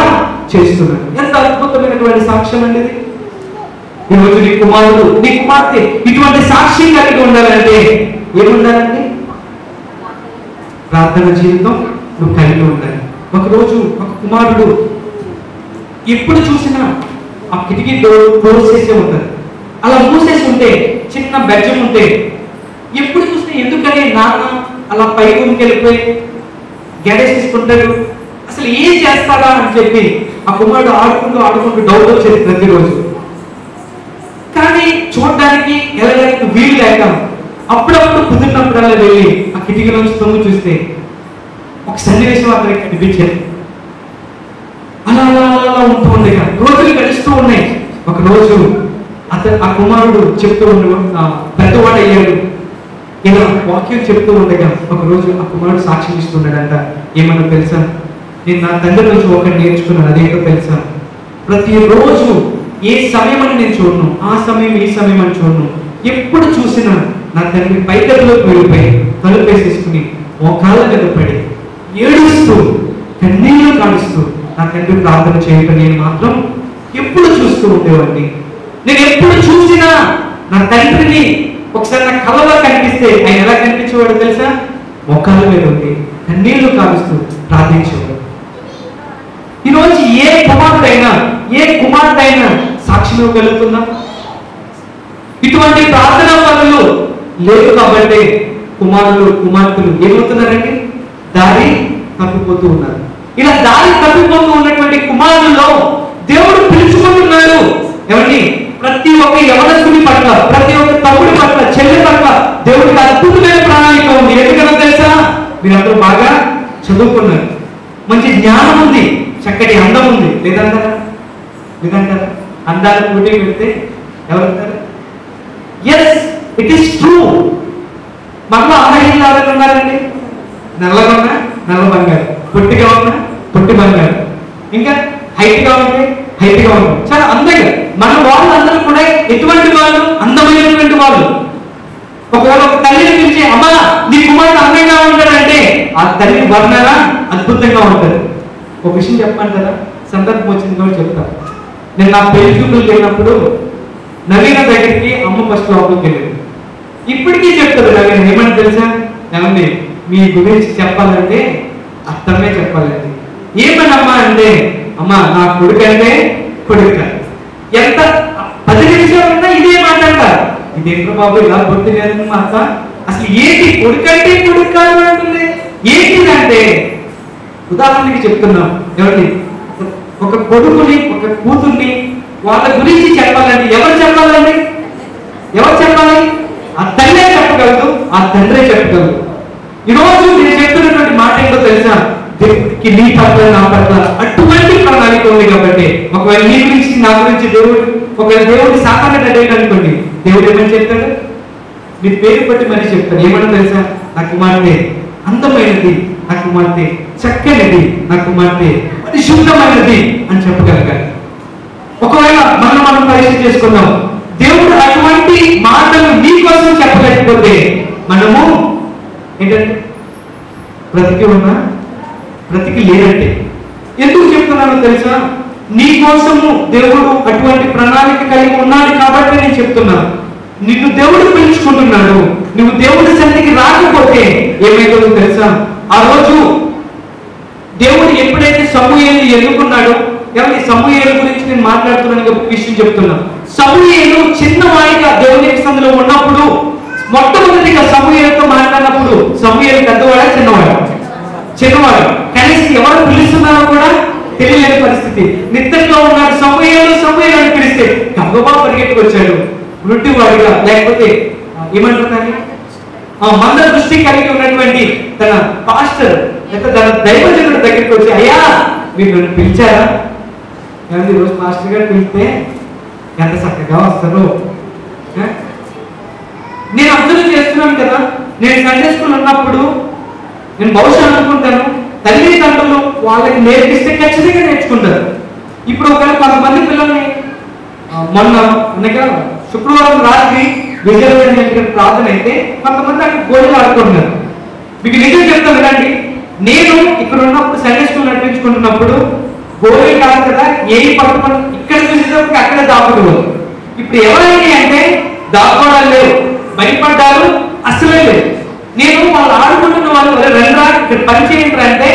చేస్తున్నాడు. ఎంత అద్భుతమైనటువంటి సాక్ష్యం అండి ఇది. ఈరోజు నీ కుమారుడు, నీ కుమార్తె ఇటువంటి సాక్ష్యం కలిగి ఉండాలంటే ఏముండాలండి? ప్రార్థన జీవితం నువ్వు కలిగి ఉండాలి. ఒకరోజు ఒక కుమారుడు ఎప్పుడు చూసినా ఆ కిటికీ క్లోజ్ చేసే ఉంటుంది. అలా మూసేసి ఉంటే చిన్న బెజ్జం ఉంటే ఎప్పుడు చూస్తే ఎందుకని నాన్న అలా పై రూమ్కి వెళ్ళిపోయి గ్యారేజ్ తీసుకుంటాడు, అసలు ఏం చేస్తాడా అని చెప్పి ఆ కుమారుడు ఆడుకుంటూ డౌట్ వచ్చేది ప్రతిరోజు. కానీ చూడడానికి వెళ్ళడానికి వీలు లేక అప్పుడప్పుడు కుదిరినప్పుడల్లా వెళ్ళి ఆ కిటికీ నుంచి తొంగి చూస్తే ఒక సన్నివేశం అతనికి కనిపించేది. అలా ఉంటూ ఉండగా రోజులు గడుస్తూ ఉన్నాయి. ఒక రోజు ఆ కుమారుడు చెప్తూ పెద్దవాడు అయ్యాడు. ఇలా వాక్యం చెప్తూ ఉండగా ఒక రోజు ఆ కుమారుడు సాక్ష్యం ఇస్తున్నాడంట. ఏమన్నా తెలుసా? నేను నా తండ్రి నుంచి ఒకటి నేర్చుకున్నాను. అదేంటో తెలుసా? ప్రతిరోజు ఏ సమయం అని నేను చూడను, ఆ సమయం ఈ సమయం అని చూడను. ఎప్పుడు చూసినా నా తండ్రి పై గదిలోకి వెళ్ళిపోయి తలుపేసేసుకుని మోకాళ్ళ మీద పడి ఏడుస్తూ కన్నీళ్లు కాడుస్తూ నా తండ్రి ప్రార్థన చేయటం నేను మాత్రం ఎప్పుడు చూస్తూ ఉండేవాడిని. నేను ఎప్పుడు చూసినా నా తండ్రిని ఒకసారి నా కళ్ళలో కనిపిస్తే ఆయన ఎలా కనిపించేవాడు తెలుసా? మోకాళ్ళ మీద ఉండి కన్నీళ్లు కాడుస్తూ ప్రార్థించేవాడు. ఈరోజు ఏ కుమార్తె అయినా సాక్షి ఇవ్వగలుగుతుందా? ఇటువంటి ప్రార్థన పనులు లేదు కాబట్టి కుమార్తెలు ఏమవుతున్నారండి? దారి తప్పిపోతూ ఉన్నారు. ఇలా దారి తప్పిపోతూ ఉన్నటువంటి కుమారుల్లో దేవుడు పిలుచుకుంటున్నాడు. ఎవరిని? ప్రతి ఒక్క యవనస్తుని పట్ల, ప్రతి ఒక్క తమ్ముడి పట్ల, చెల్లి పట్ల దేవుడికి అద్భుతమైన ప్రణాళిక ఉంది. ఎందుకన్నా తెలుసా? మీరందరూ బాగా చదువుకున్నారు, మంచి జ్ఞానం ఉంది, చక్కటి అందం ఉంది. లేదంటారా? అందాల పోటీ పెడితే ఎవరంటారు? Yes, it is true. మనలో అమ్మాయిలు ఎవరైనా ఉన్నారండి? నల్లగా ఉన్నా నల్ల బంగారు, పొట్టిగా ఉన్నా పొట్టి బంగారు, ఇంకా హైట్గా ఉంటే హైట్గా ఉంటాం, చాలా అందంగా. మన వాళ్ళందరూ కూడా ఎటువంటి వాళ్ళు? అందమైనటువంటి వాళ్ళు. ఒకవేళ ఒక తల్లిని పిలిచి అమ్మా నీ కుమారుడు అందంగా ఉంటాడంటే ఆ తల్లి వర్ణన అద్భుతంగా ఉంటుంది. ఒక విషయం చెప్పమంటారా? సందర్భం వచ్చింది కూడా చెప్తా. నేను నా పెళ్లి చూపులు వెళ్ళినప్పుడు నవీన దగ్గరికి అమ్మ ఫస్ట్ లోపలికి వెళ్ళింది. ఇప్పటికీ చెప్తుంది నవీన, ఏమని తెలుసా? ఏమండి మీ గురించి చెప్పాలంటే అత్తమ్మే చెప్పాలండి. ఏమనమ్మా అంటే, అమ్మా నా కొడుకు అంటే కొడుకు. ఎంత 10 నిమిషాలన్నా ఇదే మాట్లాడతారు. ఇదేంటో బాబు ఇలా పొద్దు లేదు మా అత్త, అసలు ఏంటి కొడుకంటే కొడుకు కాదు అంటుంది. ఏంటిదంటే ఉదాహరణకి చెప్తున్నాం. ఎవరిని? ఒక కొడుకుని ఒక కూతుర్ని వాళ్ళ గురించి చెప్పాలండి. ఎవరు చెప్పాలండి? ఆ తల్లే చెప్పగలదు, ఆ తండ్రే చెప్పగలదు. ఈరోజు నేను చెప్తున్నటువంటి మాట ఏంటో తెలుసా? దేవుడికి నీ పట్ల నా పట్ల అటువంటి ప్రణాళిక ఉంది కాబట్టి ఒకవేళ నీ గురించి నా గురించి దేవుడి సాధారణ అనుకోండి, దేవుడు ఏమని చెప్తాడు? నీ పేరు బట్టి మరి చెప్తాడు. ఏమన్నా తెలుసా? నా కుమార్తె అందమైనది, నా కుమార్తె చక్కనిది, నా కుమార్తె పరిశుద్ధమైనది అని చెప్పగలగాలి. ఒకవేళ మనం పరీక్ష చేసుకుందాం, దేవుడు అటువంటి మాటలు నీ కోసం చెప్పలేకపోతే మనము ఏంటంటే బ్రతికి లేదంటే. ఎందుకు చెప్తున్నానో తెలుసా? నీ కోసము దేవుడు అటువంటి ప్రణాళిక కలిగి ఉన్నాడు కాబట్టి నేను చెప్తున్నాను. నిన్ను దేవుడు పిలుచుకుంటున్నాడు. నువ్వు దేవుడి సన్నిధికి రాకపోతే ఏమైతుందో తెలుసా? ఆ రోజు దేవుడు ఎప్పుడైతే సమూయేలుని ఎన్నుకున్నాడో, ఎవరి సమూయేలు గురించి నేను మాట్లాడుతున్నాను ఒక విషయం చెప్తున్నా. సమూయేలు చిన్నవాడిగా దేవుని సందులో ఉన్నప్పుడు మొట్టమొదటిగా సమూయేలుతో మాట్లాడినప్పుడు సమూయేలు పెద్దవాడా చిన్నవాడు కనీసం ఎవరు పిలుస్తున్నారో కూడా తెలియలేని పరిస్థితి. నిద్రలో ఉన్నాడు సమూయేలు అని పిలిస్తే గబగబా పరిగెట్టుకొచ్చాడు. వృద్ధివాడిగా, లేకపోతే ఏమంటున్నాను మంద దృష్టి కలిగి ఉన్నటువంటి తన పాస్టర్ లేదా తన దైవజనుడి దగ్గరికి వచ్చి, అయ్యా మీరు నన్ను పిలిచారా? ఏమంటే ఈరోజు మాస్టర్ గారు పిలిస్తే ఎంత చక్కగా వస్తారు. నేను అబ్జర్వ్ చేస్తున్నాను కదా, నేను సండే స్కూల్ ఉన్నప్పుడు నేను బహుశా అనుకుంటాను తల్లిదండ్రులు వాళ్ళకి నేర్పిస్తే ఖచ్చితంగా నేర్చుకుంటారు. ఇప్పుడు ఒకవేళ కొంతమంది పిల్లల్ని మొన్న అనగా శుక్రవారం రాత్రి విజయవాడ ప్రార్థన అయితే కొంతమంది అక్కడ గోళీలు ఆడుకుంటున్నారు. మీకు నిజం చెప్తాను వినండి, నేను ఇక్కడ ఉన్నప్పుడు సండే స్కూల్ నడిపించుకుంటున్నప్పుడు గోళీ కాదు కదా ఏ పట్టుకొని ఇక్కడ చూసేటప్పుడు అక్కడే దాపుడు. ఇప్పుడు ఎవరైనా అంటే దాక్కోవడాలు లేవు, భయపడ్డాలు అసలే లేవు. నేను వాళ్ళు ఆడుకుంటున్న వాళ్ళు రెండ్రా ఇక్కడ పని చేయండి అంటే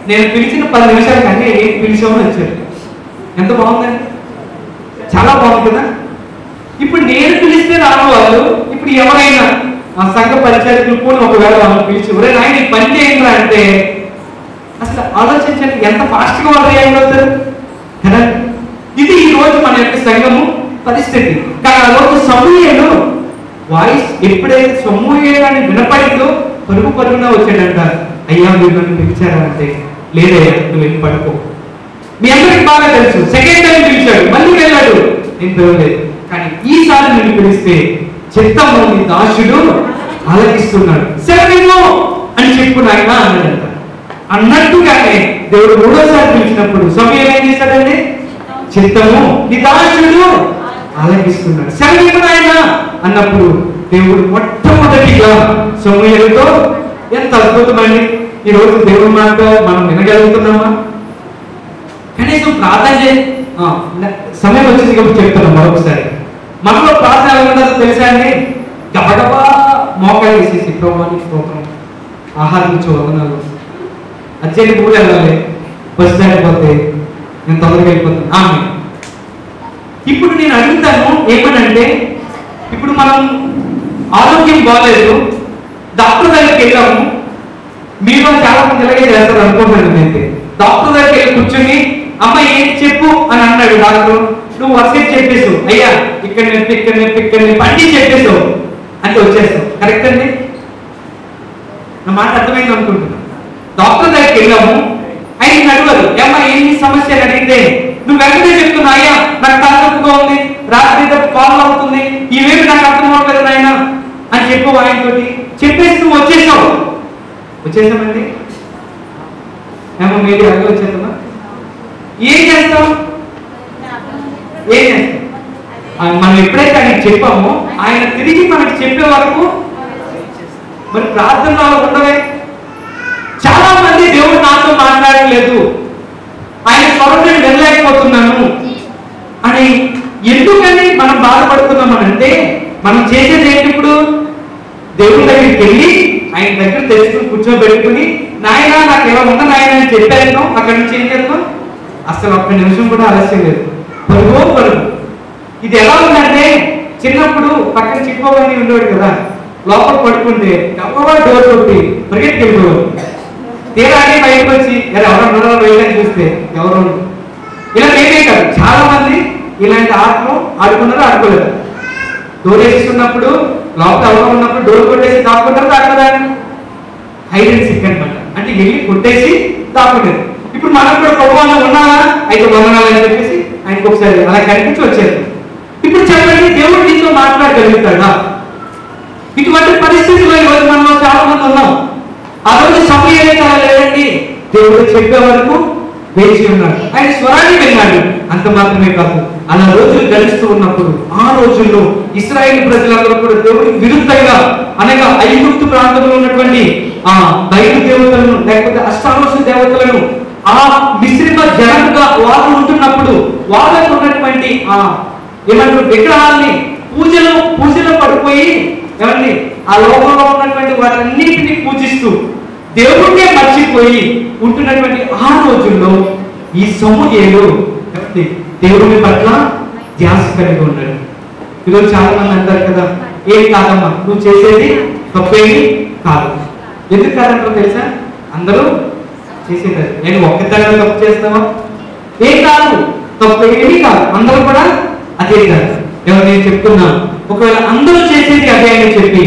నేను పిలిచిన 10 నిమిషాలు కానీ ఏం పిలిచామని వచ్చారు. ఎంత బాగుందండి, చాలా బాగుంది కదా. ఇప్పుడు నేను పిలిస్తే రాను వాళ్ళు, ఇప్పుడు ఎవరైనా ఆ సంఘ పరిచయాలు కూడా ఒకవేళ వాళ్ళని పిలిచి ఒరే నాయన పని చేయండి అంటే అసలు ఆలోచించండి ఎంత ఫాస్ట్ గా వాళ్ళు రియాక్ట్ కదా. ఇది ఈ రోజు మన యొక్క సంఘము పరిస్థితి. కానీ ఆ రోజు సమూయేలు వాయిస్ ఎప్పుడైతే సమూయేలు అని వినపడిందో పరుగున వచ్చాడంట. అయ్యా మీరు నన్ను పిలిచారా అంటే లేదయ్యా నువ్వు వెళ్ళి పడుకో. మీ అందరికి బాగా తెలుసు, సెకండ్ టైం పిలిచాడు మళ్ళీ వెళ్ళాడు, నేను పిలవలేదు. కానీ ఈసారి నిన్ను పిలిస్తే చిత్తము నీ దాసుడు ఆలకిస్తున్నాడు, సెలవు అని చెప్పు నాయన అన్నాడంట. అన్నట్టుగానే దేవుడు 3వసారి పిలిచినప్పుడు సమూయేలు ఏం చేశాడండి, చిత్తము నీ దాసుడు ఆలకిస్తున్నాడు, సెలవు నాయన అన్నప్పుడు దేవుడు మొట్టమొదటిగా సమూయేలుతో ఎంత అద్భుతమండి. ఈ రోజు దేవుడి మాట మనం వినగలుగుతున్నామా? కనీసం ప్రార్థన సమయం వచ్చింది కాబట్టి చెప్తున్నాం మరొకసారి. మనలో ప్రార్థన ఎలా ఉంటుందో తెలుసా అండి? గబగబా మోకాలు వేసేసి ప్రభువానికి స్తోత్రం, ఆహారం ఇచ్చే వదనాలు, అర్జెంట్ కూడా వెళ్ళాలి, బస్సు దాటిపోతే నేను తొందరగా వెళ్ళిపోతాను ఆమె. ఇప్పుడు నేను అడుగుతాను ఏమనంటే, ఇప్పుడు మనం ఆరోగ్యం బాగాలేదు, డాక్టర్ దగ్గరికి వెళ్ళాము, మీరు చాలా మంది ఇలాగే చేస్తారు అనుకుంటున్నాను. అయితే డాక్టర్ దగ్గరికి వెళ్ళి కూర్చొని అమ్మ ఏంటి చెప్పు అని అన్నాడు డాక్టర్. నువ్వు వరుసగా చెప్పేసావు, అయ్యా ఇక్కడ నొప్పి ఇక్కడ నొప్పి ఇక్కడ నొప్పి అన్ని చెప్పేసావు అంటే వచ్చేస్తావు. కరెక్ట్ అండి, నా మాట అర్థమైంది అనుకుంటున్నా. డాక్టర్ దగ్గరికి వెళ్ళాము, ఆయన అడగదు ఏమ్మా ఏంటి సమస్య అని అడిగితే నువ్వు వెంటనే చెప్తున్నా, అయ్యా నాకు తలనొప్పిగా ఉంది, రాత్రి కాల్ అవుతుంది, ఇవేమి నాకు అర్థం అవ్వలేదు నాయన అని చెప్పు ఆయనతోటి చెప్పేసి నువ్వు వచ్చేసామండి. ఏమో మీరు అడిగి వచ్చేస్తామా? ఏం చేస్తాం? మనం ఎప్పుడైతే ఆయనకి చెప్పామో ఆయన తిరిగి మనకి చెప్పే వరకు మరి ప్రార్థనలో ఉండవే. చాలా మంది దేవుడు నాతో మాట్లాడలేదు, ఆయన స్వరం నేను వెళ్ళలేకపోతున్నాను అని ఎందుకని మనం బాధపడుతున్నామనంటే మనం చేసేది ఏంటి? ఇప్పుడు దేవుడి దగ్గరికి వెళ్ళి ఆయన దగ్గర తెచ్చుకుని కూర్చోబెట్టుకుని నాయన నాకు ఎలా ఉందా నాయన అని చెప్పాను. అక్కడి నుంచి ఏం చేస్తాం? అసలు ఒక్క నిమిషం కూడా ఆలస్యం లేదు, పరుగు. ఇది ఎలా ఉందంటే చిన్నప్పుడు పక్కన చిక్కుకోవని ఉండేవాడు కదా, లోపల పడుకుంటే గవ్వ డోర్ కొట్టి పరిగెత్తి వెళ్ళిపోవాలి. తీరాన్ని బయటకు వచ్చి ఎవరన్నా వెళ్ళని చూస్తే ఎవరు ఇలా నేనే కాదు చాలా మంది ఇలాంటి ఆటలు ఆడుకున్నారు, ఆడుకోలేదు. డోర్ వేసిస్తున్నప్పుడు లోపల ఎవరో ఉన్నప్పుడు డోర్ కొట్టేసి దాక్కుంటారు, దాక్కుదాన్ని హైడ్ అండ్ సీక్ అనమాట. అంటే వెళ్ళి కొట్టేసి దాక్కుంటారు. ఇప్పుడు మనం కూడా ప్రభువాన్ని ఉన్నారా అయితే వందనాలని చెప్పేసి ఆయనకు ఒకసారి అలా కనిపించి వచ్చారు. ఇప్పుడు చెప్పండి, దేవుడు నీతో మాట్లాడగలుగుతాడా? ఇటువంటి పరిస్థితుల్లో ఈరోజు మనం చాలా మంది ఉన్నాం. ఆ రోజు సమయం అలా లేదండి, దేవుడు చెప్పే వరకు వేచి ఉన్నాడు, ఆయన స్వరాన్ని విన్నాడు. అంత మాత్రమే కాదు, అలా రోజులు గడుస్తూ ఉన్నప్పుడు ఆ రోజుల్లో ఇశ్రాయేలు ప్రజలందరూ కూడా దేవుడికి విరుద్ధంగా అనగా ఐగుప్తు ప్రాంతంలో ఉన్నటువంటి ఆ బయలు దేవతలను లేకపోతే అష్టాదశ దేవతలను ఆ మిశ్రమ జనముగా వాళ్ళు ఉంటున్నప్పుడు వాళ్ళకు ఉన్నటువంటి ఆ ఏమంటారు విగ్రహాలని పూజలో పడిపోయి ఏమండి ఆ లోకంలో ఉన్నటువంటి వాటన్నిటిని పూజిస్తూ దేవుడినే మర్చిపోయి ఉంటున్నటువంటి ఆ రోజుల్లో ఈ సమూయేలు దేవుని పట్ల ధ్యాస కలిగి ఉన్నాడు. ఈరోజు చాలా మంది అంటారు కదా, ఏం కాదమ్మా నువ్వు చేసేది తప్పేమి కాదు. ఎందుకు కాదంటారో తెలుసా? అందరూ చేసేదారు, నేను ఒక్కదాన్ని తప్పు చేస్తావా? ఏం కాదు, తప్పేమీ కాదు, అందరూ కూడా అదే కాదు. ఎవరు నేను చెప్తున్నా, ఒకవేళ అందరూ చేసేది అదే అని చెప్పి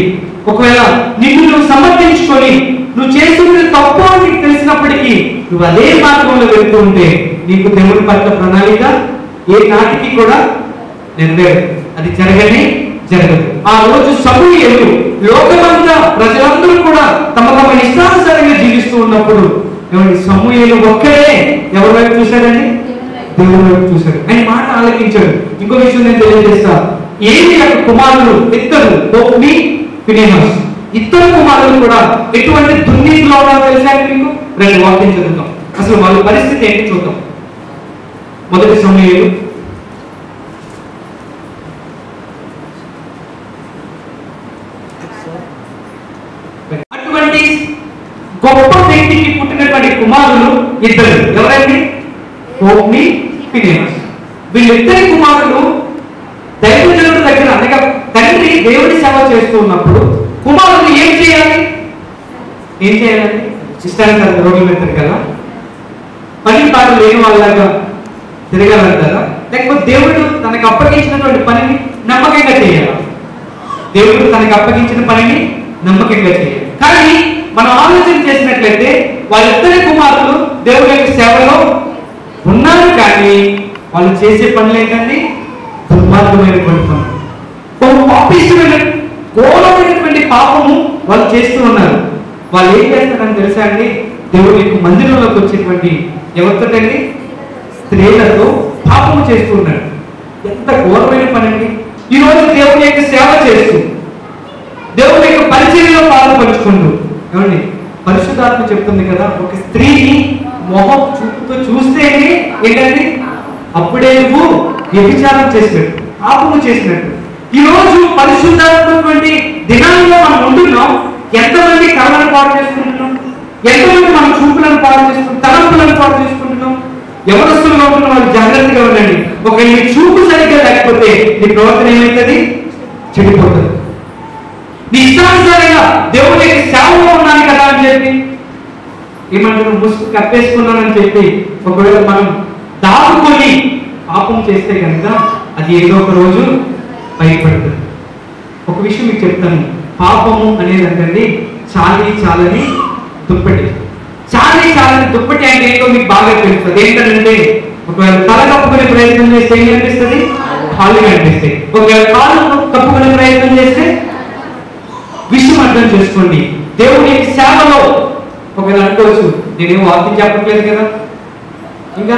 ఒకవేళ నిన్ను నువ్వు సమర్థించుకొని నువ్వు చేస్తున్నది తప్పు అని నీకు తెలిసినప్పటికీ నువ్వు అదే మార్గంలో వెళ్తూ ఉంటే నీకు దేవుడి పట్ల ప్రణాళిక ఏ నాటికి కూడా నెరవేరు. అది జరగదు. ఆ రోజు సమూయేలు లోకమంతా ప్రజలందరూ కూడా తమ తమ ఇష్టానుసారంగా జీవిస్తూ ఉన్నప్పుడు ఎవరి సమూయేలు ఒక్కడే ఎవరి వైపు చూశాడండి? దేవుని వైపు చూశాడు. ఆయన మాట ఆలకించాడు. ఇంకో విషయం నేను తెలియజేస్తా. ఏలి యొక్క కుమారులు ఇద్దరు, హోఫ్నీ, ఫినెహాస్, ఇద్దరు కుమారులు కూడా ఎటువంటి దుర్నీతిలో ఉన్నారో తెలుసా మీకు? రెండు వాక్యం చదువుతాం. అసలు వాళ్ళ పరిస్థితి ఏంటి చూద్దాం. మొదటి సమూయేలు అటువంటి గొప్ప వ్యక్తికి పుట్టినటువంటి కుమారులు ఇద్దరు. ఎవరండి? Hophni, Phinehas. వీళ్ళిద్దరి కుమారులు దైవజనుడి దగ్గర, అనగా తండ్రి దేవుడి సేవ చేస్తూ ఉన్నప్పుడు కుమారులు ఏం చేయాలి? ఇష్టానుసారంగా రోడ్ల మీద తిరగాల? పని పాట లేని వాళ్ళగా తిరగాలంటారా? లేకపోతే దేవుడు తనకు అప్పగించినటువంటి పనిని నమ్మకంగా చేయాలి? దేవుడు తనకు అప్పగించిన పనిని నమ్మకంగా చేయాలి. కానీ మనం ఆలోచన చేసినట్లయితే వాళ్ళిద్దరి కుమారులు దేవుడి యొక్క సేవలో ఉన్నారు, కానీ వాళ్ళు చేసే పనులు ఏంటండి? దుర్మార్గమైనటువంటి పనులు, పాపిష్టమైన ఘోరమైనటువంటి పాపము వాళ్ళు చేస్తూ ఉన్నారు. వాళ్ళు ఏం చేస్తారని తెలుసా అండి? దేవుడి యొక్క మందిరంలోకి వచ్చేటువంటి ఎవరితోటండి? స్త్రీలతో పాపము చేస్తూ ఉన్నారు. ఎంత ఘోరమైన పని అండి! ఈరోజు దేవుడి యొక్క సేవ చేస్తూ, దేవుడి యొక్క పరిచర్యలో పాల్పంచుకుంటూ, ఏమండి పరిశుద్ధాత్మ చెప్తుంది కదా, ఒక స్త్రీని మొహం చూపుతో చూస్తేనే ఏంటండి? అప్పుడే నువ్వు వ్యభిచారం చేసినట్టు, పాపము చేసినట్టు. ఈరోజు పరిశుద్ధాత్మటువంటి దినాల్లో మనం ఉంటున్నాం. ఎంతమంది కళలను పాటు చేసుకుంటున్నాం? ఎంతమంది మన చూపులను పాటు చేసుకుంటున్నాం? తలంపులను పాటు చేసుకుంటున్నాం? ఎవరస్తులుగా ఉంటున్న వాళ్ళు జాగ్రత్తగా ఉండండి. ఒక నీ చూపు సరిగ్గా లేకపోతే నీ ప్రవర్తన ఏమవుతుంది? చెడిపోతుంది. నీ ఇష్టానుసారంగా దేవుడి సేవలో ఉన్నాను కదా అని చెప్పి ఏమంటారు? ముసుగు కప్పేసుకున్నానని చెప్పి ఒకవేళ మనం దాచుకొని పాపం చేస్తే కనుక అది ఏదో ఒక రోజు బయటపడుతుంది. ఒక విషయం మీకు చెప్తాను. పాపము అనేది అంటే చాలని దుప్పటి. చాలని దుప్పటి అంటే ఏంటో మీకు బాగా తెలుస్తుంది. ఏంటంటే ఒకవేళ తల కప్పుకునే ప్రయత్నం చేస్తే ఏం కనిపిస్తుంది? కాళ్ళు కనిపిస్తాయి. ఒకవేళ కాళ్ళు కప్పుకునే ప్రయత్నం చేస్తే విషయం అర్థం చేసుకోండి. దేవుని సేవలో ఒకవేళ అనుకోవచ్చు, నేనేం వాక్యం చెప్పట్లేదు కదా, ఇంకా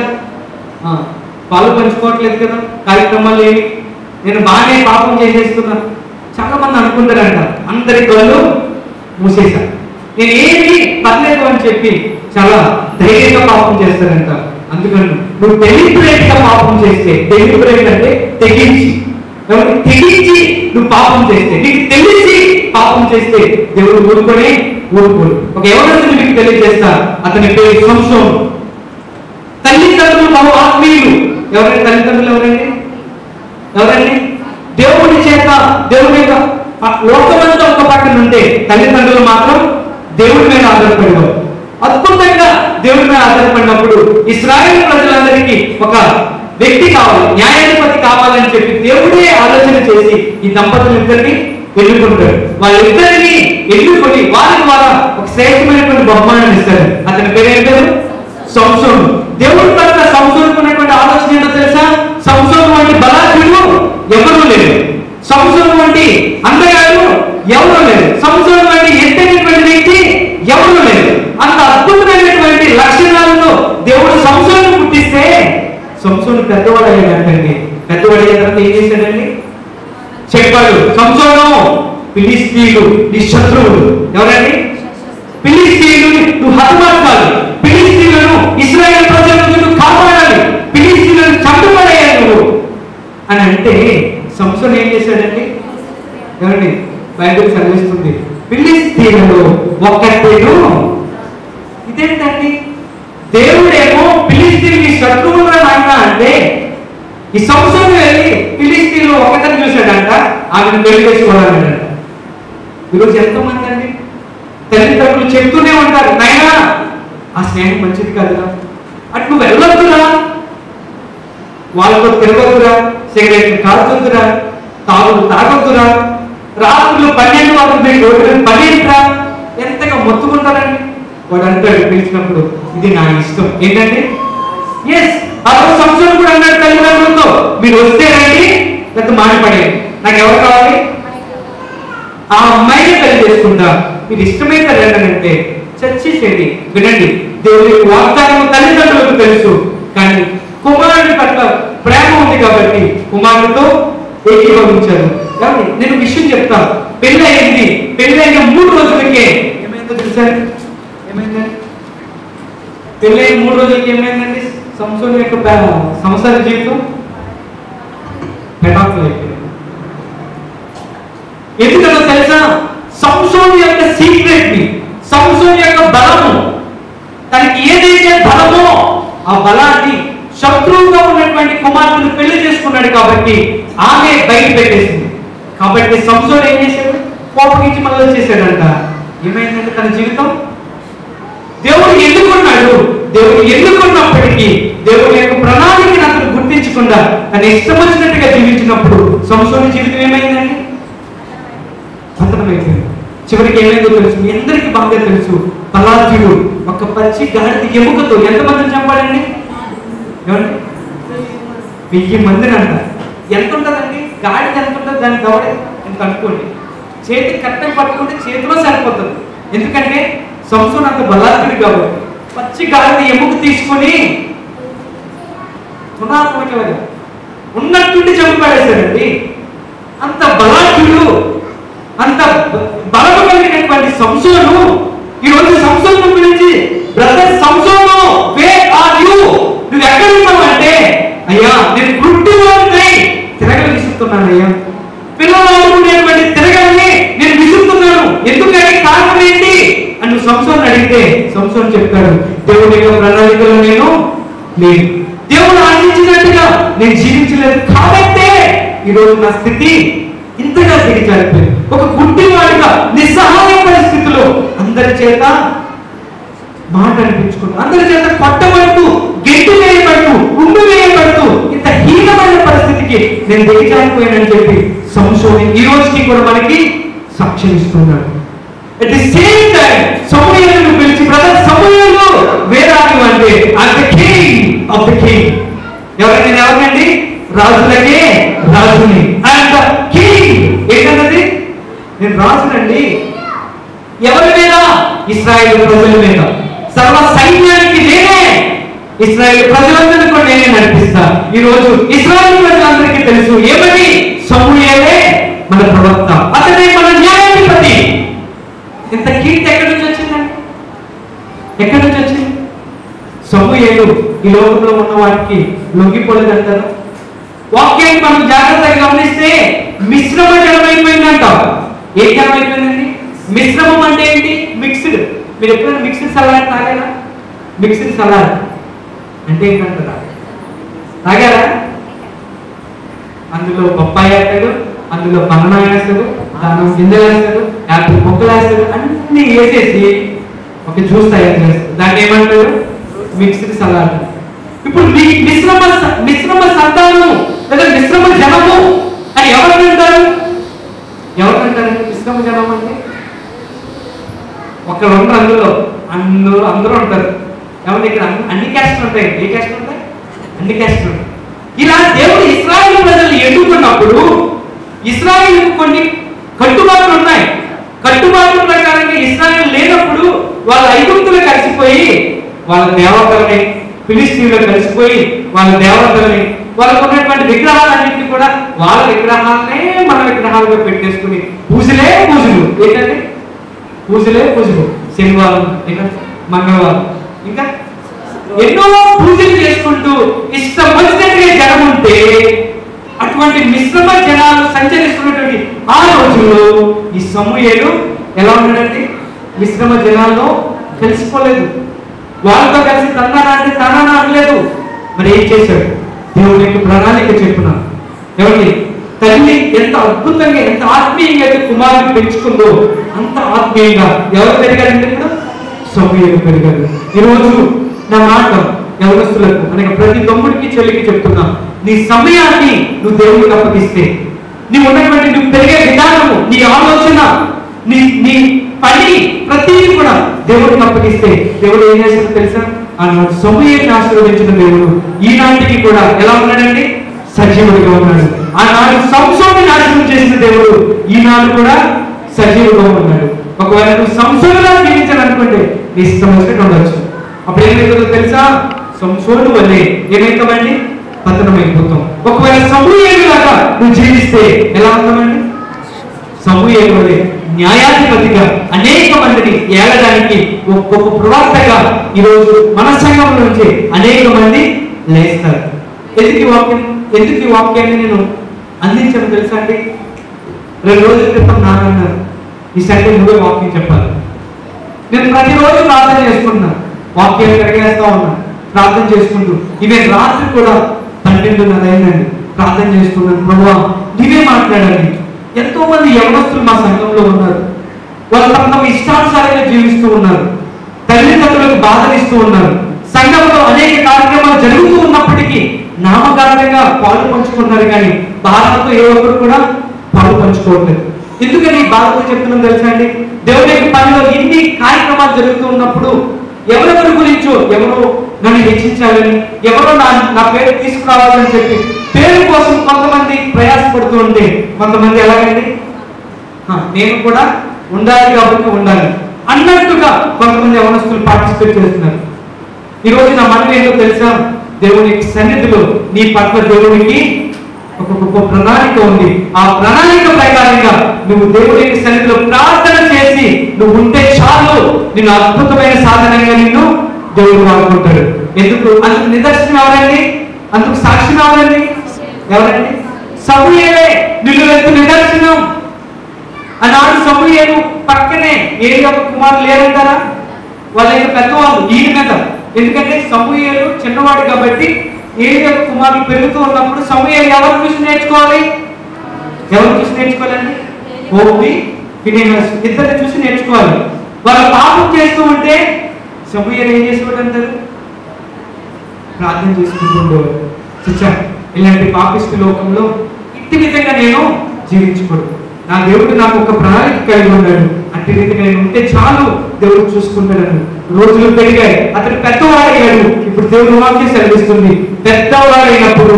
పాలు పంచుకోవట్లేదు కదా, కార్యక్రమాలు ఏమి, నేను బాగానే పాపం చేసేస్తున్నా. చాలా మంది అనుకుంటారంట, అందరి కళ్ళు మూసేశారు, నేను ఏమి పర్లేదు అని చెప్పి చాలా ధైర్యంగా పాపం చేస్తారంట. అందుకని నువ్వు డెలిబరేట్గా పాపం చేస్తే, డెలిబరేట్ అంటే తెగించి నువ్వు పాపం చేస్తే, నీకు తెలిసి పాపం చేస్తే దేవుడు ఊరుకోడు. ఒక ఎవరైనా మీకు తెలియజేస్తా, అతని పేరు సంసోను. తల్లిదండ్రులు బహు ఆత్మీయులు. ఎవరైనా తల్లిదండ్రులు ఎవరండి? దేవుడి చేత, దేవుడి యొక్క లోకమంతా ఒక పక్కన ఉంటే తల్లిదండ్రులు మాత్రం దేవుడి మీద ఆధారపడేవారు. అద్భుతంగా దేవుడి మీద ఆధారపడినప్పుడు ఇశ్రాయేలు ప్రజలందరికీ ఒక వ్యక్తి కావాలి, న్యాయాధిపతి కావాలని చెప్పి దేవుడే ఆలోచన చేసి ఈ దంపతులిద్దరిని ఎన్నుకుంటాడు. వాళ్ళిద్దరిని ఎన్నుకొని వారి ద్వారా ఒక శ్రేష్టమైనటువంటి బహుమానాన్ని ఇస్తారు. అతని పేరు ఏం పేరు? సంసోను. దేవుడి పట్ల సంసోనుకున్నటువంటి ఆలోచన ఏంటో తెలుసా? సంసోను వంటి బలాఢ్యుడు ఎవరూ లేరు, సంసోను వంటి అందగాడు ఎవరూ లేరు, సంసోను వంటి ఎత్తైనటువంటి వ్యక్తి ఎవరూ లేరు. అంత అద్భుతమైనటువంటి లక్షణాలను దేవుడు సంసోను పుట్టిస్తే సంసోను పెద్దవాడు అయ్యాడంటండి. పెద్దవాడు అయిన తర్వాత ఏం చేశాడండి? చెప్పాడు, సంసోను ఫిలిష్తీయులు నీ శత్రువులు. ఎవరండి? ఫిలిష్తీయులు నువ్వు హతమార్చాలి, ఫిలిష్తీయులను ఇశ్రాయేలు ప్రజల నుంచి నువ్వు కాపాడాలి, ఫిలిష్తీయులను చంపబడేయాలి నువ్వు అని అంటే సంసోను ఏం చేశాడండి? ఎవరండి? బైబిల్ చదివిస్తుంది, ఫిలిష్తీయులలో ఒక్కటేను. ఇదేంటండి? దేవుడేమో ఫిలిష్తీయుని శత్రువులను అన్నా అంటే ఈ సంసోను వెళ్ళి ఫిలిష్తీయులు ఒకటని చూశాడంట, ఆమెను పెళ్లి చేసుకోవాలన్నాడంట. ఈరోజు ఎంతోమంది అండి తల్లిదండ్రులు చెప్తూనే ఉంటారు, నాయనా ఆ స్నేహం మంచిది కాదురా, అటు నువ్వు వెళ్ళొద్దురా, వాళ్ళతో తిరగొద్దురా, సిగరెట్లు కాల్చొద్దురా, తాగొద్దురా, రాత్రులు 12 వరకు మీరు రోడ్డు పనిరా, ఎంతగా మొత్తుకుంటారండి. వాడు అంటాడు పిలిచినప్పుడు, ఇది నా ఇష్టం. ఏంటంటే ఎస్, ఆ రోజు సంవత్సరం కూడా అన్నాడు తల్లిదండ్రులతో, మీరు వస్తే రండి, లేకపోతే మాడిపడేయండి. నాకు ఎవరు కావాలి? ఆ అమ్మాయిని పెళ్లి చేసుకుంటా, మీరు ఇష్టమైతే రండి. చచ్చేసేది వినండి. దేవుడి వాగ్దానం తల్లిదండ్రులకు తెలుసు, కానీ కుమారుడి పట్ల ప్రేమ ఉంది కాబట్టి కుమారుడితో ఏకీభవించారు. కాబట్టి నేను విషయం చెప్తాను. పెళ్ళి అయింది, పెళ్ళి అయిన 3 రోజులకే ఏమైందో తెలుసారు? ఏమైందండి? పెళ్ళి అయిన 3 రోజులకి ఏమైందండి? సంసోను యొక్క సంసార జీవితం పెటాకులు అయిపోయింది. ఎందుకంటే తెలుసా, సంసోను యొక్క సీక్రెట్ ని, సంసోను యొక్క బలము, తనకి ఏదైతే బలమో ఆ బలాన్ని శత్రువుగా ఉన్నటువంటి కుమార్తెను పెళ్లి చేసుకున్నాడు కాబట్టి ఆమె బయట పెట్టేసింది. కాబట్టి సంసోను ఏం చేశాడు? కోపగించి మళ్ళీ వచ్చేసాడంట. ఏమైందంటే తన జీవితం దేవుడు ఎన్నుకున్నాడు. దేవుడు ఎన్నుకున్నప్పటికీ దేవుడి యొక్క ప్రణాళికను అతను గుర్తించకుండా తన ఇష్టం వచ్చినట్టుగా జీవించినప్పుడు సంసోను జీవితం ఏమైందండి? పతనమైపోయింది. చివరికి ఏమైందో తెలుసు, మీ అందరికీ బాగా తెలుసు. పలాజుడు ఒక పచ్చి గాడిద ఎముకతో ఎంతమందిని చంపాడండి? ఏమండి? 1000 మందిని అంట. ఎంత ఉంటుందండి గాడిద? ఎంత ఉంటుంది దాని దవడ? ఎంత అనుకోండి. చేతి కట్టెలు పట్టుకుంటే చేతిలో సరిపోతుంది. ఎందుకంటే సంసోను అంత బలాత్తుడు కాబట్టి పచ్చి గాడిద ఎముక తీసుకొని పునాత్మకలుగా ఉన్నట్టుండి చంపి పడేశాడండి. అంత బలాత్తుడు, అంత బలము కలిగినటువంటి సంసోను ఈరోజు సంసోను గురించి, brother Samson where are you, నువ్వు ఎక్కడ ఉన్నావు అంటే, అయ్యా నేను గుడ్డివాడినై తిరగలు విసురుతున్నాను అయ్యా, పిల్లలు ఆడుకునేటువంటి తిరగల్ని నేను విసురుతున్నాను, ఎందుకని కారణం ఏంటి అని నువ్వు సంసోను అడిగితే సంసోను చెప్తాడు, దేవుడి యొక్క ప్రణాళికలో నేను లేదు, దేవుడు ఆశించినట్టుగా నేను జీవించలేదు కాబట్టే ఈరోజు నా స్థితి ఇంతగా దిగజారిపోయింది. ఒక గుడ్డివాడిగా నిస్సహాయ పరిస్థితిలో అందరి చేత మాట అనిపించుకుంటూ, అందరి చేత కొట్టబడుతూ, గెంటు వేయబడుతూ, ఉండు వేయబడుతూ ఇంత హీనమైన పరిస్థితికి నేను దిగజారిపోయానని చెప్పి సంసోను ఈ రోజుకి కూడా మనకి సాక్ష్యం ఇస్తున్నాడు. అట్ ది సేమ్ టైం సమూయేలును పిలిచి, brother Samuel where are you అంటే, I am the king of the king. ఎవరండి? రాజులకే రాజుని. I am the king. ఏంటన్నది? నేను రాజునండి. ఎవరి మీద? ఇశ్రాయేలు ప్రజల మీద. సర్వ సైన్యానికి నేనే, ఇశ్రాయేలు ప్రజలందరినీ కూడా నేనే నడిపిస్తా. ఈ రోజు ఇశ్రాయేలు ప్రజలందరికీ తెలుసు ఏమని, సమూయేలే మన ప్రవక్త, అతనే మన న్యాయాధిపతి. ఇంత కీర్తి ఎక్కడి నుంచి వచ్చిందండి? ఎక్కడి నుంచి వచ్చింది? సమూయేలు ఈ లోకంలో ఉన్న వాటికి లొంగిపోలేదంటారు. వాక్యాన్ని మనం జాగ్రత్తగా గమనిస్తే మిశ్రమ జలమైపోయిందంట. ఏ జలం అయిపోయిందండి? మిశ్రమం అంటే ఏంటి? మిక్స్డ్. మీరు ఎప్పుడైనా మిక్స్డ్ సలాడ్ తాగారా? మిక్స్డ్ సలాడ్ అంటే ఏంటంటారా? తాగారా? అందులో బొప్పాయి వేస్తాడు, అందులో బనానా వేస్తాడు, దానిలో గింజలు వేస్తాడు, యాపిల్ మొక్కలు వేస్తాడు, అన్ని వేసేసి ఒక జ్యూస్ తయారు చేస్తాడు. దాన్ని ఏమంటారు? Mixed salad. ఇప్పుడు మిశ్రమ సంతానము లేదా మిశ్రమ జనము అని ఎవరంటారు? ఎవరంటారండి మిశ్రమ జనం అంటే? ఒకరు ఉండరు, అందరూ ఉంటారు. ఎవరు ఇక్కడ అన్ని క్యాస్టులు ఉంటాయి. ఏ క్యాస్టులు ఉంటాయి? అన్ని క్యాస్టులు ఉంటాయి. ఇలా దేవుడు ఇశ్రాయేలు ప్రజలు ఎన్నుకున్నప్పుడు ఇశ్రాయేలు కొన్ని కట్టుబాట్లు ఉన్నాయి. కట్టుబాట్ల ప్రకారంగా ఇశ్రాయేలు లేనప్పుడు వాళ్ళ ఐగుప్తులు కలిసిపోయి వాళ్ళ దేవతల్ని, ఫిలిస్తీన్లు కలిసిపోయి వాళ్ళ దేవతల్ని, వాళ్ళకు ఉన్నటువంటి విగ్రహాలన్నింటినీ కూడా వాళ్ళ విగ్రహాలనే మన విగ్రహాలుగా పెట్టేసుకుని పూజలే పూజలు. ఏంటంటే పూజలే పూజలు. శనివారం, మంగళవారం, ఇంకా ఎన్నో పూజలు చేసుకుంటూ ఇష్టం వచ్చినట్టుగా జనం ఉంటే, అటువంటి మిశ్రమ జనాలు సంచరిస్తున్నటువంటి ఆ రోజుల్లో ఈ సమూయేలు ఎలా ఉన్నాడండి? మిశ్రమ జనాల్లో కలిసిపోలేదు. వాళ్ళతో కలిసి తన్నానా అంటే తన్నానా అనలేదు. మరి ఏం చేశాడు? దేవుడి యొక్క ప్రణాళిక చెప్పున్నాను. ఎవరి తల్లి ఎంత అద్భుతంగా, ఎంత ఆత్మీయంగా అయితే కుమారుని పెంచుకుందో అంత ఆత్మీయంగా ఎవరు పెరిగారంటే ఇప్పుడు సమూయేలు పెరిగారు. ఈరోజు నా మాట యవనస్తులకు అనగా ప్రతి తమ్ముడికి చెల్లికి చెప్తున్నా, నీ సమయాన్ని నువ్వు దేవుడికి అప్పగిస్తే, నువ్వు ఉన్నటువంటి నువ్వు పెరిగే విధానము, నీ ఆలోచన, నీ పని ప్రతిదీ కూడా దేవుడికి అప్పగిస్తే దేవుడు ఏం చేస్తాడో తెలుసా? అన్నాడు సమూయేలుని ఆశీర్వదించిన దేవుడు ఈనాటికి కూడా ఎలా ఉన్నాడండి? సజీవుడిగా ఉన్నాడు. ఆనాడు సంసోను నాశనం చేసిన దేవుడు ఈనాడు కూడా సజీవుగా ఉన్నాడు. ఒకవేళ నువ్వు సంసోనులా జీవించాలనుకుంటే నీ ఇష్టం వచ్చినట్టు ఉండొచ్చు. అప్పుడు ఏమైతుందో తెలుసా? సంసోను వల్లే ఏమైతామండి? పతనమైపోతాం. ఒకవేళ సమూయేలులాగా నువ్వు జీవిస్తే ఎలా ఉంటామండి? సమూయేలు వల్లే న్యాయాధిపతిగా అనేక మందిని ఏలడానికి ఒక గొప్ప ప్రవక్తగా ఈరోజు మన సంఘం నుంచి అనేక మంది లేస్తారు. ఎందుకు ఈ వాక్యాన్ని నేను అందించాను తెలుసా అండి? 2 రోజుల క్రితం నాన్నన్నారు, ఈ సండే నువ్వే వాక్యం చెప్పాలి. నేను ప్రతిరోజు ప్రార్థన చేసుకుంటున్నాను, వాక్యాన్ని కడిగేస్తా ఉన్నాను, ప్రార్థన చేసుకుంటూ ఇవే రాత్రి కూడా 12:30 అయిందండి ప్రార్థన చేస్తున్నాను. ప్రభువా నీవే మాట్లాడండి. ఎంతో మంది యవనస్తులు మా సంఘంలో ఉన్నారు. వాళ్ళు తమ ఇష్టానుసారంగా జీవిస్తూ ఉన్నారు, తల్లిదండ్రులకు బాధనిస్తూ ఉన్నారు. సంఘంలో అనేక కార్యక్రమాలు జరుగుతూ ఉన్నప్పటికీ నామకారణంగా పాలు పంచుకుంటున్నారు, కానీ బాధతో ఏ ఒక్కరు కూడా పాలు పంచుకోవట్లేదు. ఎందుకని ఈ బాధతో చెప్తున్నాం తెలుసా అండి? దేవుని యొక్క పనిలో ఇన్ని కార్యక్రమాలు జరుగుతూ ఉన్నప్పుడు ఎవరెవరి గురించో, ఎవరో నన్ను హెచ్చించాలని, ఎవరో నా పేరు తీసుకురావాలని చెప్పి పేరు కోసం కొంతమంది ప్రయాసపడుతూ ఉంటే, కొంతమంది ఎలాగండి నేను కూడా ఉండాలి కాబట్టి ఉండాలి అన్నట్టుగా కొంతమంది యవనస్తులు పార్టిసిపేట్ చేస్తున్నారు. ఈరోజు నా మనం ఏంటో తెలుసా? దేవుని సన్నిధిలో నీ పట్ల దేవునికి ఒక గొప్ప ప్రణాళిక ఉంది. ఆ ప్రణాళిక ప్రకారంగా నువ్వు దేవుని యొక్క సన్నిధిలో ప్రార్థన చేసి నువ్వు ఉంటే చాలు, నిన్ను అద్భుతమైన సాధనంగా నిన్ను దేవుడు వాడుకుంటాడు. ఎందుకు? అందుకు నిదర్శనం ఎవరండి? అందుకు సాక్ష్యం ఎవరండి? సమూయేలే నిన్ను ఎంత నిదర్శనం. ఆనాడు సమూయేలు పక్కనే ఏలియా కుమారులు లేరంటారా? వాళ్ళ యొక్క పెద్దవాళ్ళు ఈయన మీద. ఎందుకంటే సమూయేలు చిన్నవాడు కాబట్టి ఏలియా కుమారులు పెరుగుతూ ఉన్నప్పుడు సమూయేలు ఎవరు చూసి నేర్చుకోవాలి? హోప్ని, ఫినెహాస్ ఇద్దరిని చూసి నేర్చుకోవాలి. వాళ్ళ పాపం చేస్తూ ఉంటే సమూయేలు ఏం చేసేవాడు అంటారు? ప్రార్థన చేసుకుంటూ చచ్చా ఇలాంటి పాపిష్టి లోకంలో ఇట్టి విధంగా నేను జీవించకూడదు, నా దేవుడు నాకు ఒక ప్రణాళిక కలిగి ఉన్నాడు, అట్టి రీతిగా నేను ఉంటే చాలు, దేవుడు చూసుకుంటాడు. రోజులు పెరిగాయి, అతను పెద్దవాడయ్యాడు. ఇప్పుడు దేవుడు వాక్యం సెలవిస్తుంది, పెద్దవాడైనప్పుడు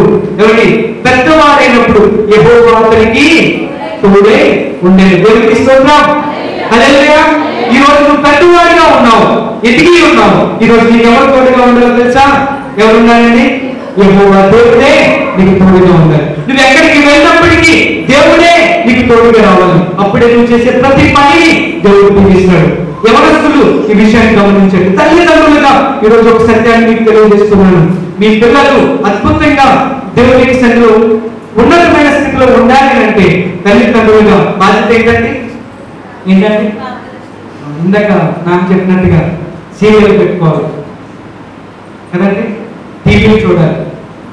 యెహోవా అతనికి తోడే ఉండేది. దేవుడికి స్తోత్రం. హల్లెలూయా. ఈ రోజు నువ్వు పెద్దవాడిగా ఉన్నావు, ఎదిగి ఉన్నావు. ఈ రోజు నీకు ఎవరు తోడుగా ఉండాలో తెలుసా? ఎవరున్నారండి? యెహోవా దేవుడే నీకు తోడుగా ఉండాలి. నువ్వు ఎక్కడికి వెళ్ళినప్పటికీ దేవుడే నీకు తోడుగా రావాలి. అప్పుడే నువ్వు చేసే ప్రతి పనిని దేవుడు దీవిస్తాడు. యవనస్తులు ఈ విషయాన్ని గమనించండి. తల్లిదండ్రులుగా ఈరోజు ఒక సత్యాన్ని మీకు తెలియజేస్తున్నాను. మీ పిల్లలు అద్భుతంగా దేవుని సన్నిధిలో ఉన్నతమైన స్థితిలో ఉండాలి అంటే తల్లిదండ్రులుగా బాధ్యత ఏంటండి? ఇందాక నాకు చెప్పినట్టుగా సీరియల్ పెట్టుకోవాలి కదండి, టీవీలు చూడాలి,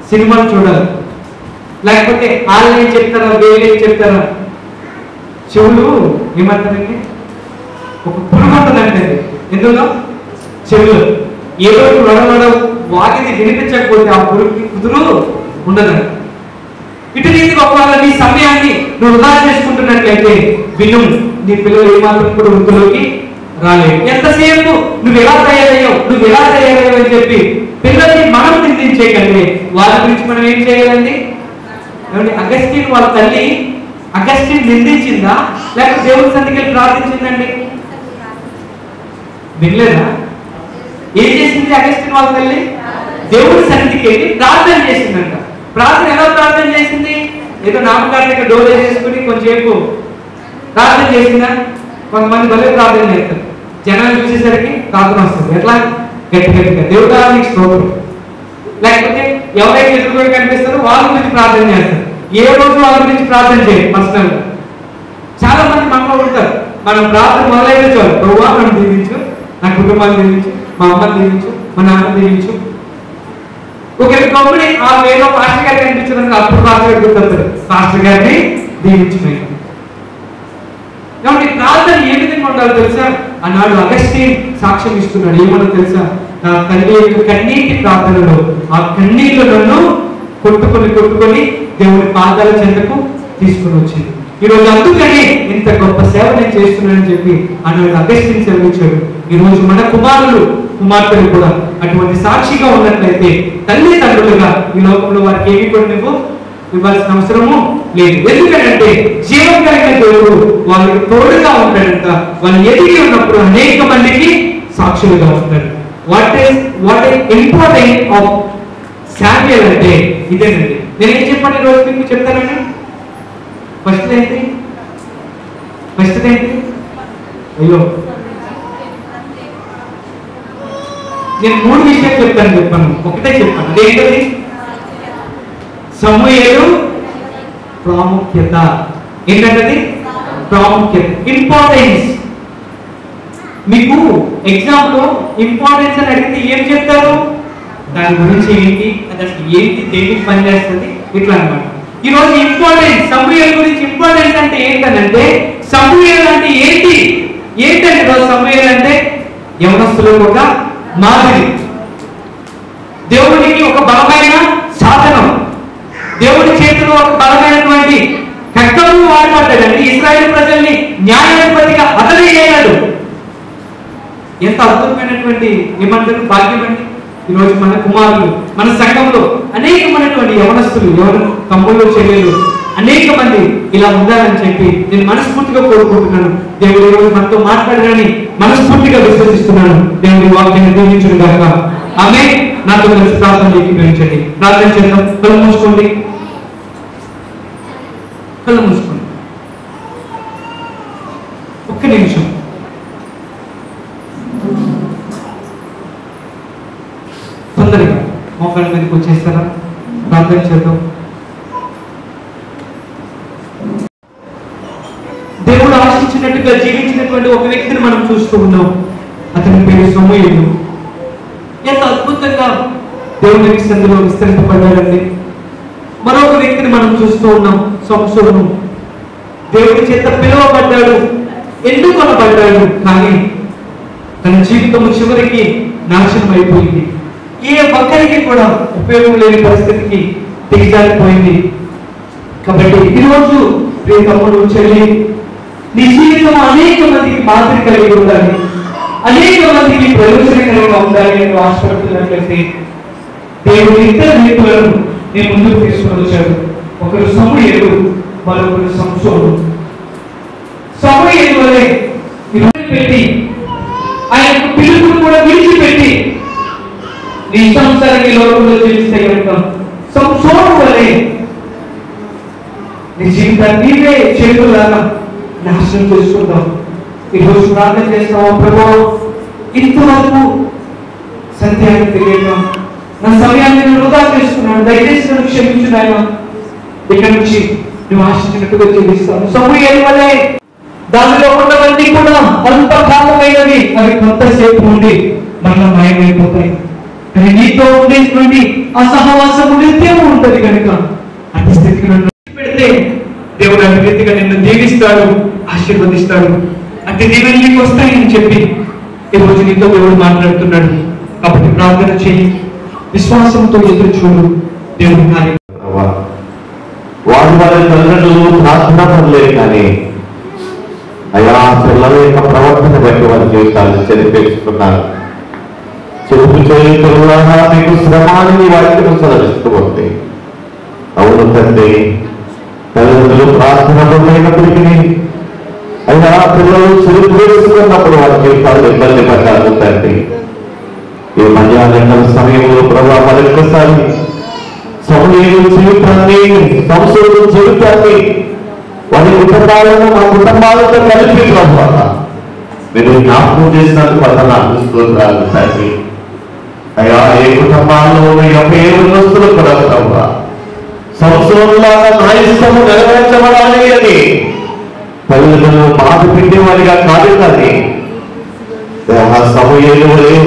సినిమాలు చూడాలి. లేకపోతే వాళ్ళు ఏం చెప్తారా, వీళ్ళు ఏం చెప్తారా? చెవులు ఏమంటారండి? ఒక పురుగు ఉంటుందంటే ఎందులో చెవులు ఏదో వడవడ వాకిది వినిపించకపోతే ఆ పురుగుకి కుదురు ఉండదండి. ఇటు రీతికి ఒకవేళ నీ సమయాన్ని నువ్వు వృధా చేసుకుంటున్నట్లయితే విను, నీ పిల్లలు ఏమాత్రం కూడా వృద్ధిలోకి రాలేదు. ఎంతసేపు నువ్వు ఎలా తయారయ్యావు అని చెప్పి పిల్లల్ని మనం నిందించే కంటే వాళ్ళ గురించి మనం ఏం చేయాలండి? అగస్టిన్ వాళ్ళ తల్లి అగస్టిన్ నిందించిందా లేకపోతే దేవుని సన్నిధికి ప్రార్థించిందండి? వినలేదా? ఏం చేసింది అగస్టిన్ వాళ్ళ తల్లి? దేవుని సన్నిధికి వెళ్ళి ప్రార్థన చేసిందంట. ప్రార్థన ఎలా ప్రార్థన చేసింది? ఏదో నామకారణంగా డోర్ వేసేసుకుని కొంచెంసేపు ప్రార్థన చేసిందా? కొంతమంది భలే ప్రార్థన చేస్తారు, జనాలు చూసేసరికి ప్రార్థన వస్తుంది. ఎట్లా? గట్టిగా దేవుడా నీకు స్తోత్రం. లేకపోతే ఎవరైతే ఎదుర్కొని కనిపిస్తారో వాళ్ళ గురించి ప్రార్థన చేస్తారు. ఏ రోజు వాళ్ళ గురించి ప్రార్థన చేయండి పర్సనల్ గా. చాలా మంది మనలో ఉంటారు, మనం ప్రార్థన మొదలైతే చాలు, ప్రభువా నన్ను దీవించు, నా కుటుంబాన్ని దీవించు, మా అమ్మని దీవించు, మా నాన్నని దీవించు. ఒకరి కంపెనీ ఆ వేలో పాస్టర్ గారికి కనిపించడానికి అప్పుడు పాస్టర్ గారు గుర్తొస్తారు, పాస్టర్ గారిని దీవించున్నాయి. కాబట్టి ప్రార్థన ఏ విధంగా ఉండాలో తెలుసా? అన్నాడు అగస్టిన్ సాక్ష్యం ఇస్తున్నాడు. ఏమన్నా తెలుసా? నా తల్లి యొక్క కన్నీటి ప్రార్థనలో ఆ కన్నీళ్లు నన్ను కొట్టుకొని దేవుని పాదాల చెంతకు తీసుకుని వచ్చింది. ఈరోజు అందుకని ఇంత గొప్ప సేవ నేను చేస్తున్నానని చెప్పి అన్నాడు అగస్టిన్ సెలవిచ్చాడు. ఈరోజు మన కుమార్తెలు కూడా అటువంటి సాక్షిగా ఉన్నట్లయితే తల్లిదండ్రులుగా ఈ లోకంలో వారికి ఏమి కూడా నువ్వు ఇవ్వాల్సిన అవసరము లేదు. ఎందుకంటే జీవం కలిగిన దేవుడు వాళ్ళకి తోడుగా ఉంటాడంట. వాళ్ళు ఎదిగి ఉన్నప్పుడు అనేక మందికి సాక్షులుగా ఉంటారు. What is important of Samuel అంటే ఇదేనండి. నేనేం చెప్పాను ఈరోజు మీకు చెప్తానండి. ఫస్ట్ ఏంటి? అయ్యో నేను 3 విషయాలు చెప్పాను. ఒకటే చెప్పాను, అదేంటది? సమూయేలు ప్రాముఖ్యత. ఏంటంటే ప్రాముఖ్యత, ఇంపార్టెన్స్. మీకు ఎగ్జామ్ లో ఇంపార్టెన్స్ అని అడిగితే ఏం చెప్తారు? దాని గురించి ఏంటి, అది అసలు ఏంటి, దేనికి పనిచేస్తుంది, ఇట్లా అన్నమాట. ఈరోజు ఇంపార్టెన్స్, సమూయేలు గురించి ఇంపార్టెన్స్ అంటే ఏంటంటే సమూయేలు అంటే ఏంటంటే ఈరోజు సమూయేలు అంటే యవనస్తులకు ఒక మాదిరి, దేవునికి ఒక బలమైన సాధనం, దేవుడి చేతిలో ఒక బలమైనటువంటి ఖడ్గము వాడబడ్డాడండి. ఇశ్రాయేలు ప్రజల్ని న్యాయాధిపతిగా అతనే చేయగలడు. ఎంత అద్భుతమైనటువంటి ఏమంటారు భాగ్యం అండి. ఈరోజు మన కుమారులు, మన సంఘంలో అనేకమైనటువంటి యవనస్తులు, తమ్ముళ్ళు, చెల్లెలు అనేక మంది ఇలా ఉండాలని చెప్పి నేను మనస్ఫూర్తిగా కోరుకుంటున్నాను. దేవుడు ఈరోజు మనతో మాట్లాడాలని మనస్ఫూర్తిగా విశ్వసిస్తున్నాను. దేవుడి వాక్యాన్ని దీవించును గాక. ఆమేన్. నాతో కలిసి ప్రార్థన చేయించండి. ప్రార్థన చేద్దాం. కళ్ళు మూసుకోండి. ఒక్క నిమిషం. తొందరగా మోకాళ్ళ మీదకి వచ్చేస్తారా? ప్రార్థన చేద్దాం. దేవుడు ఆశించినట్టుగా జీవించినటువంటి ఒక వ్యక్తిని మనం చూస్తూ ఉన్నాం. అతని పేరు సమూయేలు. ఎంత అద్భుతంగా దేవునికి సందులో విస్తరింపబడ్డాడండి. మరొక వ్యక్తిని మనం చూస్తూ ఉన్నాం, సంసోను. దేవుడి చేత పిలువబడ్డాడు, ఎన్నుకొనబడ్డాడు, కానీ తన జీవితము చివరికి నాశనం అయిపోయింది. ఏ ఒక్కరికి కూడా ఉపయోగం లేని పరిస్థితికి దిగజారిపోయింది. కాబట్టి ఈరోజు ప్రియ తమ్ముడు, చెల్లి, నీ జీవితం అనేక మందికి మాదిరి కలిగి ఉండాలి, అనేక మందికి ప్రయోజనకరంగా ఉండాలి అని ఆశపడుతున్నట్లయితే దేవుడు 2 వ్యక్తులను నేను ముందుకు తీసుకుని వచ్చాడు. ఒకరు సమూయేలు, మరొకరు సంసోను. సమూయేలు వలె పెట్టి ఆయన పిలుపును కూడా విడిచిపెట్టి నీ సంసారాన్ని లోకంలో జీవిస్తే కనుక సంసోను వలె నీ జీవితాన్ని నీవే చేతులాగా నాశనం చేసుకుంటాం. ఈరోజు ప్రార్థన చేస్తాము, ప్రభువా ఇంతవరకు సత్యాన్ని తెలియక నా సమయాన్ని నేను వృధా చేసుకున్నాను, దయచేసి నన్ను క్షమించు నాయనా. ఇక్కడ నుంచి నువ్వు ఆశించినట్టుగా జీవిస్తాను. సమూయేలు వలె దానిలో ఉన్నవన్నీ కూడా కొంతకాలమైనవి, అవి కొంతసేపు ఉండి మళ్ళా మాయమైపోతాయి. కానీ నీతో ఉండేటువంటి ఆ సహవాసము నిత్యము ఉంటుంది కనుక అతి స్థితికి నన్ను పెడితే దేవుడు అటు రీతిగా నిన్ను దీవిస్తాడు, ఆశీర్వదిస్తాడు. అతి దీవెనలు నీకు వస్తాయని చెప్పి ఈరోజు నీతో దేవుడు మాట్లాడుతున్నాడు. కాబట్టి ప్రార్థన చేయి, విశ్వాసంతో ఎదురు చూడు. దేవుడి కార్యం వారి తల్లిదండ్రులు ప్రార్థన పడలేదు, కానీ అయా పిల్లల యొక్క ప్రవర్తన బట్టి వారి జీవితాన్ని చదివేసుకున్నారు. చెరుపు చేయుతున్నా మీకు శ్రమాన్ని వాటికి సెలవిస్తూ ఉంది. అవును తండ్రి, తల్లిదండ్రులు ప్రార్థన పడలేనప్పటికీ అయ్యా పిల్లలు చెరుపు వేసుకున్నప్పుడు వారి జీవితాలు ఇబ్బంది పడ్డారు తండ్రి. ఈ మధ్యాహ్నం సమయంలో ప్రభావ మరొకసారి సమూయేలు జీవితాన్ని, సంసోను జీవితాన్ని, వారి కుటుంబాలను మా కుటుంబాలతో కలిపి ప్రభావ మీరు జ్ఞాపకం చేసినందుకు వందనాలు, స్తోత్రాలు తండ్రి. అయ్యా ఏ కుటుంబాల్లో వస్తువులు కూడా ప్రభావ సంసోనులాగా నా ఇష్టము నెరవేర్చబడాలి అని తల్లిదండ్రులు బాధ పెట్టేవారిగా కాదు, కానీ సమూయేలు వలె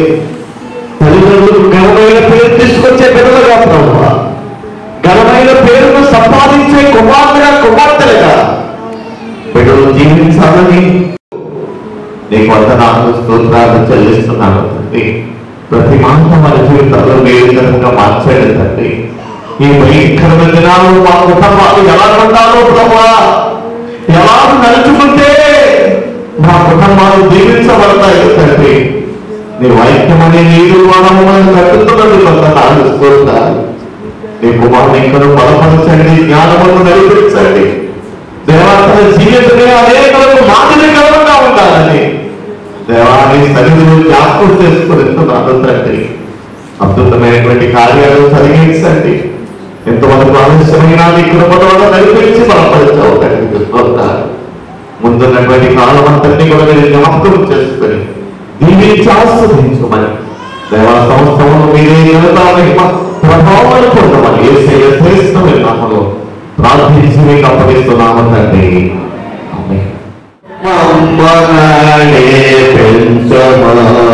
తల్లిదండ్రులు ఘనమైన పేరు తీసుకొచ్చే బిడ్డలుగా ప్రభావ, ఘనమైన పేరును సంపాదించే కుమార్తెగా, కుమార్తెలుగా బిడ్డలు జీవించాలని నీకు వందనాలు, స్తోత్రాలు చెల్లిస్తున్నాను తండ్రి. ప్రతి మాట మన జీవితంలో వేరుగా మార్చాడు తండ్రి. ఈ భయంకరమైన దినాలు మా కుటుంబాలు ఎలా ఉంటారో ప్రభా, ఎలా నడుచుకుంటే మా కుటుంబాలు జీవించబడతాయి తండ్రి. నీ వాక్యం అనే నీరు మనము కట్టుతున్నది వందనాలు, స్తోత్రాలు. నీ కుమారుని ఇంకా బలపరచండి, జ్ఞానమును నడిపించండి. దేవాతన జీవితమే అనేకులకు మాదిరికరంగా ఉండాలని దేవాన్ని సన్నిధిలో జ్ఞాపకం చేసుకున్నాను తండ్రి. అద్భుతమైనటువంటి కార్యాలు జరిగించండి. ఎంతమంది ఆలస్యమైన నీ కృపలో నడిపించి బలపరిచావు తండ్రి. ముందున్నటువంటి కాలం అంతటినీ కూడా మీరు జ్ఞాపకం చేసుకొని దీవించి ఆస్వాదించమని దేవా సంవత్సరంలో మీరే ప్రభావాలు పొందమని యేసయ్య శ్రేష్టమైన నామములో ప్రార్థించి మీకు అప్పగిస్తున్నాము తండ్రి. మమ్మల్ని పెంచమని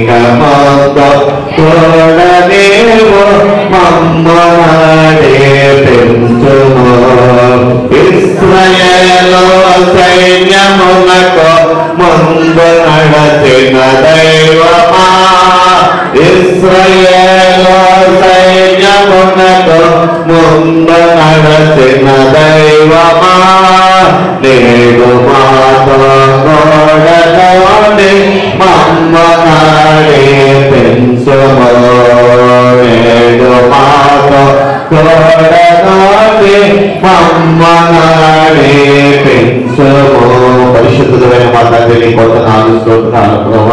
కమతోడనేవో మమ్మల్ని పెంచుము. ఇశ్రాయేలు సైన్యమునకు ముందు నడచిన దైవమా, ఇశ్రాయేలు సైన్యమునకు ముందు నడచిన దైవమా, నేడు మాతో గోడలోని మమ్మల్ని పెంచుము. నేడు మాతో గోడలోని మమ్మల్ని పెంచుము. పరిశుద్ధమైన మా తండ్రి కొంతనాలు స్తోత్రాలు ప్రభావ.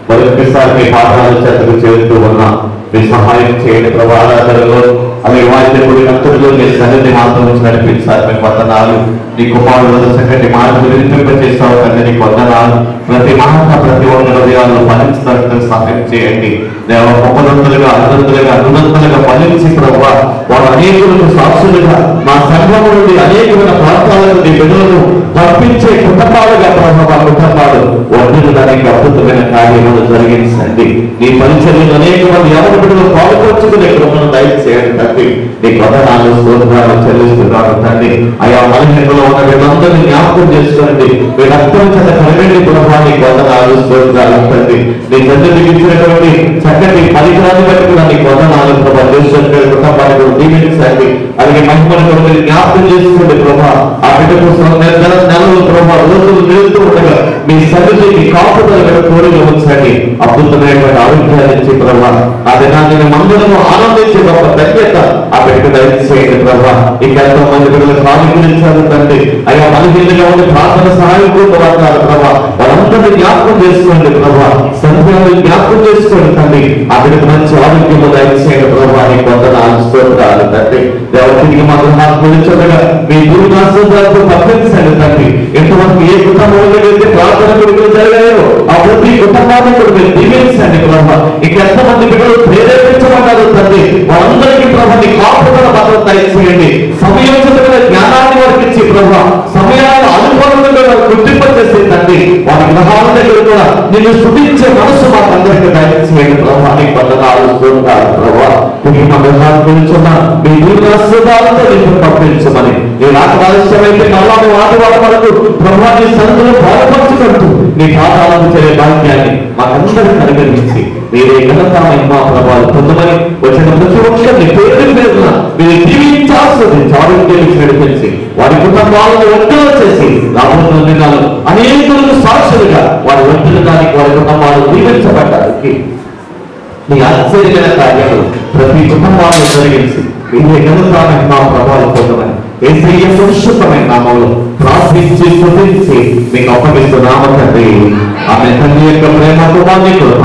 మరొకసారి మీ పాఠాలు చెత్తకు చేస్తూ ఉన్నా మీ సహాయం చేయండి ప్రభావాలలో అలాగే వారిని కూడినంతలో మీ సన్నిధి మాత్రం నడిపించాలి. మీకు వందనాలు. నీ కుమారుడు చక్కటి మార్పులు వినిపింపచేస్తావు తండ్రి. నీకు వందనాలు. ప్రతి మాట ప్రతి ఒక్క హృదయాలను ఫలించడానికి సహాయం చేయండి. దేవ గొప్పదంతులుగా అనంతులుగా అనునంతులుగా ఫలించి ప్రభావ వారు అనేకులకు సాక్షులుగా మా సంఘం నుండి అనేకమైన ప్రాంతాల నుండి బిడ్డలను పంపించే కుటుంబాలుగా ప్రభావ కుటుంబాలు వండిన దానికి అద్భుతమైన కార్యములు జరిగించండి. నీ పరిచర్యలు అనేక మంది ఎవరి బిడ్డలు పాల్పంచుకునే క్రమను దయచేయండి తండ్రి. నీ వందనాలు స్తోత్రాలు చెల్లిస్తున్నాను తండ్రి. ఆయా మనుషులలో ఉన్న వీళ్ళందరినీ జ్ఞాపకం చేసుకోండి. మీ రక్తం చేత కలగండి ప్రభావ. నీ వందనాలు స్తోత్రాలు తండ్రి. నీ తండ్రికి ఇచ్చినటువంటి చక్కటి పరికరాన్ని బట్టి కూడా నీకు వందనాలు ప్రభావ. దేశంలో కుటుంబాన్ని కూడా దీవించండి. అలాగే మహిమను కూడా మీరు జ్ఞాపకం చేసుకోండి ప్రభావ. ఆ బిడ్డ కోసం నెలలు ప్రభావ రోజులు నిలుస్తూ ఉండగా మీ సన్నిధి మీ కాపుదల కోరిక ఉంచండి. అద్భుతమైనటువంటి ఆరోగ్యాన్ని ఇచ్చి ప్రభావ ఆ దినాన్ని మందులను ఆనందించే గొప్ప ధన్యత ఆ బిడ్డకు దయచేయండి ప్రభావ. ఇంకా ఎంతో మంది బిడ్డలు కానుకరించారు తండ్రి. అయ్యా మనహిగా ఉండి ప్రార్థన సహాయం కోరుతున్నారు ప్రభావ. వాళ్ళందరినీ జ్ఞాపకం చేసుకోండి ప్రభావ. సంధ్యాలు జ్ఞాపకం చేసుకోండి తండ్రి. ఆ బిడ్డకు మంచి ఆరోగ్యము దయచేయండి ప్రభావ. నీకు వందనాలు స్తోత్రాలు తండ్రి. దేవతికి మాత్రం నాకు గురించగా మీ గురునాశనాలతో పంపించండి తండ్రి. ఎంతమంది ఏ కుటుంబంలో అయితే ప్రార్థన కొడుకులు జరగలేరు ఆ ప్రతి కుటుంబాన్ని కూడా మీరు దీవించండి ప్రభావ. ఇంకా ఎంతమంది బిడ్డలు ప్రేరేపించబడ్డారు తండ్రి. వాళ్ళందరికీ ప్రభావ నీ కాపుదల భద్రత దయచేయండి. సమయోచితమైన జ్ఞానాన్ని వారికి ఇచ్చి ప్రభావ సమయాలను అనుభవంలో గుర్తింపజేసే తండ్రి. వారి గ్రహాల దగ్గర కూడా నిన్ను స్థుతించే మనసు మాకు అందరికీ దయచేయండి ప్రభావ. నీకు వందనాలు స్తోత్రాలు ప్రభావ. మా గ్రహాలు గురించున్న మీ దీర్ఘాస్వాదాలతో నిన్ను పంపించమని నీ నాకు ఆలస్యమైతే మళ్ళా నువ్వు ఆదివారం వరకు ప్రభావాన్ని సన్నిధిలో బాధపరచుకుంటూ నీ పాదాలకు చేరే భాగ్యాన్ని మాకందరికీ అనుగ్రహించి మీరే ఘనత మహిమ ప్రభావాలు పొందమని వచ్చిన ప్రతి ఒక్కరిని పేరు పేరున మీరు దీవించి ఆస్వాదించి ఆరోగ్యాన్ని నడిపించి వారి కుటుంబాలను వంటలు చేసి రాబోతున్న దినాలు అనేకులకు సాక్షులుగా వారి వంటలు దానికి వారి కుటుంబాలు దీవించబడ్డానికి నీ ఆశ్చర్యమైన కార్యాలు ప్రతి కుటుంబాలను జరిగించి మీరే ఘనత మహిమ ప్రభావాలు పొందమని యేసయ్య పరిశుద్ధమైన నామములో ప్రార్థించి స్తుతించి మీకు అప్పగిస్తున్నాము తండ్రి. ఆమె తండ్రి యొక్క ప్రేమ కుమారుని కృప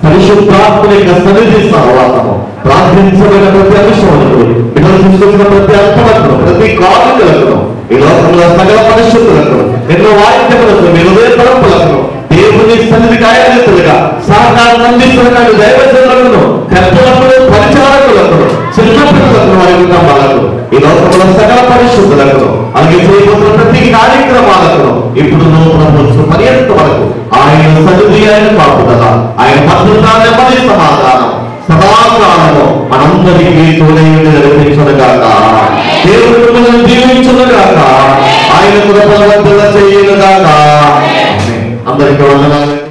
పరిశుద్ధాత్మ యొక్క సన్నిధి సహవాసము ప్రార్థించబడిన ప్రతి అంశములకు బిడ్డలు తీసుకొచ్చిన ప్రతి అర్థములకు ప్రతి కానుకలకు ఈ లోకంలో సకల పరిశుద్ధులకు ఎన్నో వాక్యములకు మీ హృదయ తలంపులకు దేవుని సన్నిధికి ఆయనతులుగా సహకారం అందిస్తున్న దైవజనులను పెద్దలకు పరిచారకులకు చిన్న పిల్లలకు వారి కుటుంబాలకు ఈ లోకంలో సకల పరిశుద్ధులకు అలాగే చేయబోతున్న ప్రతి కార్యక్రమాలకు ఇప్పుడు ప్రభుత్వ పర్యంత వరకు ఆయన సన్నిధి ఆయన కాపుదల ఆయన భద్రత నెమ్మది సమాధానం సదాకాలము మనందరికీ తోడైంది నడిపించునుగాక. దేవుడు మిమ్మల్ని దీవించునుగాక. ఆయన కృపను వర్ధిల్ల చేయునుగాక. అందరికీ వందనాలు.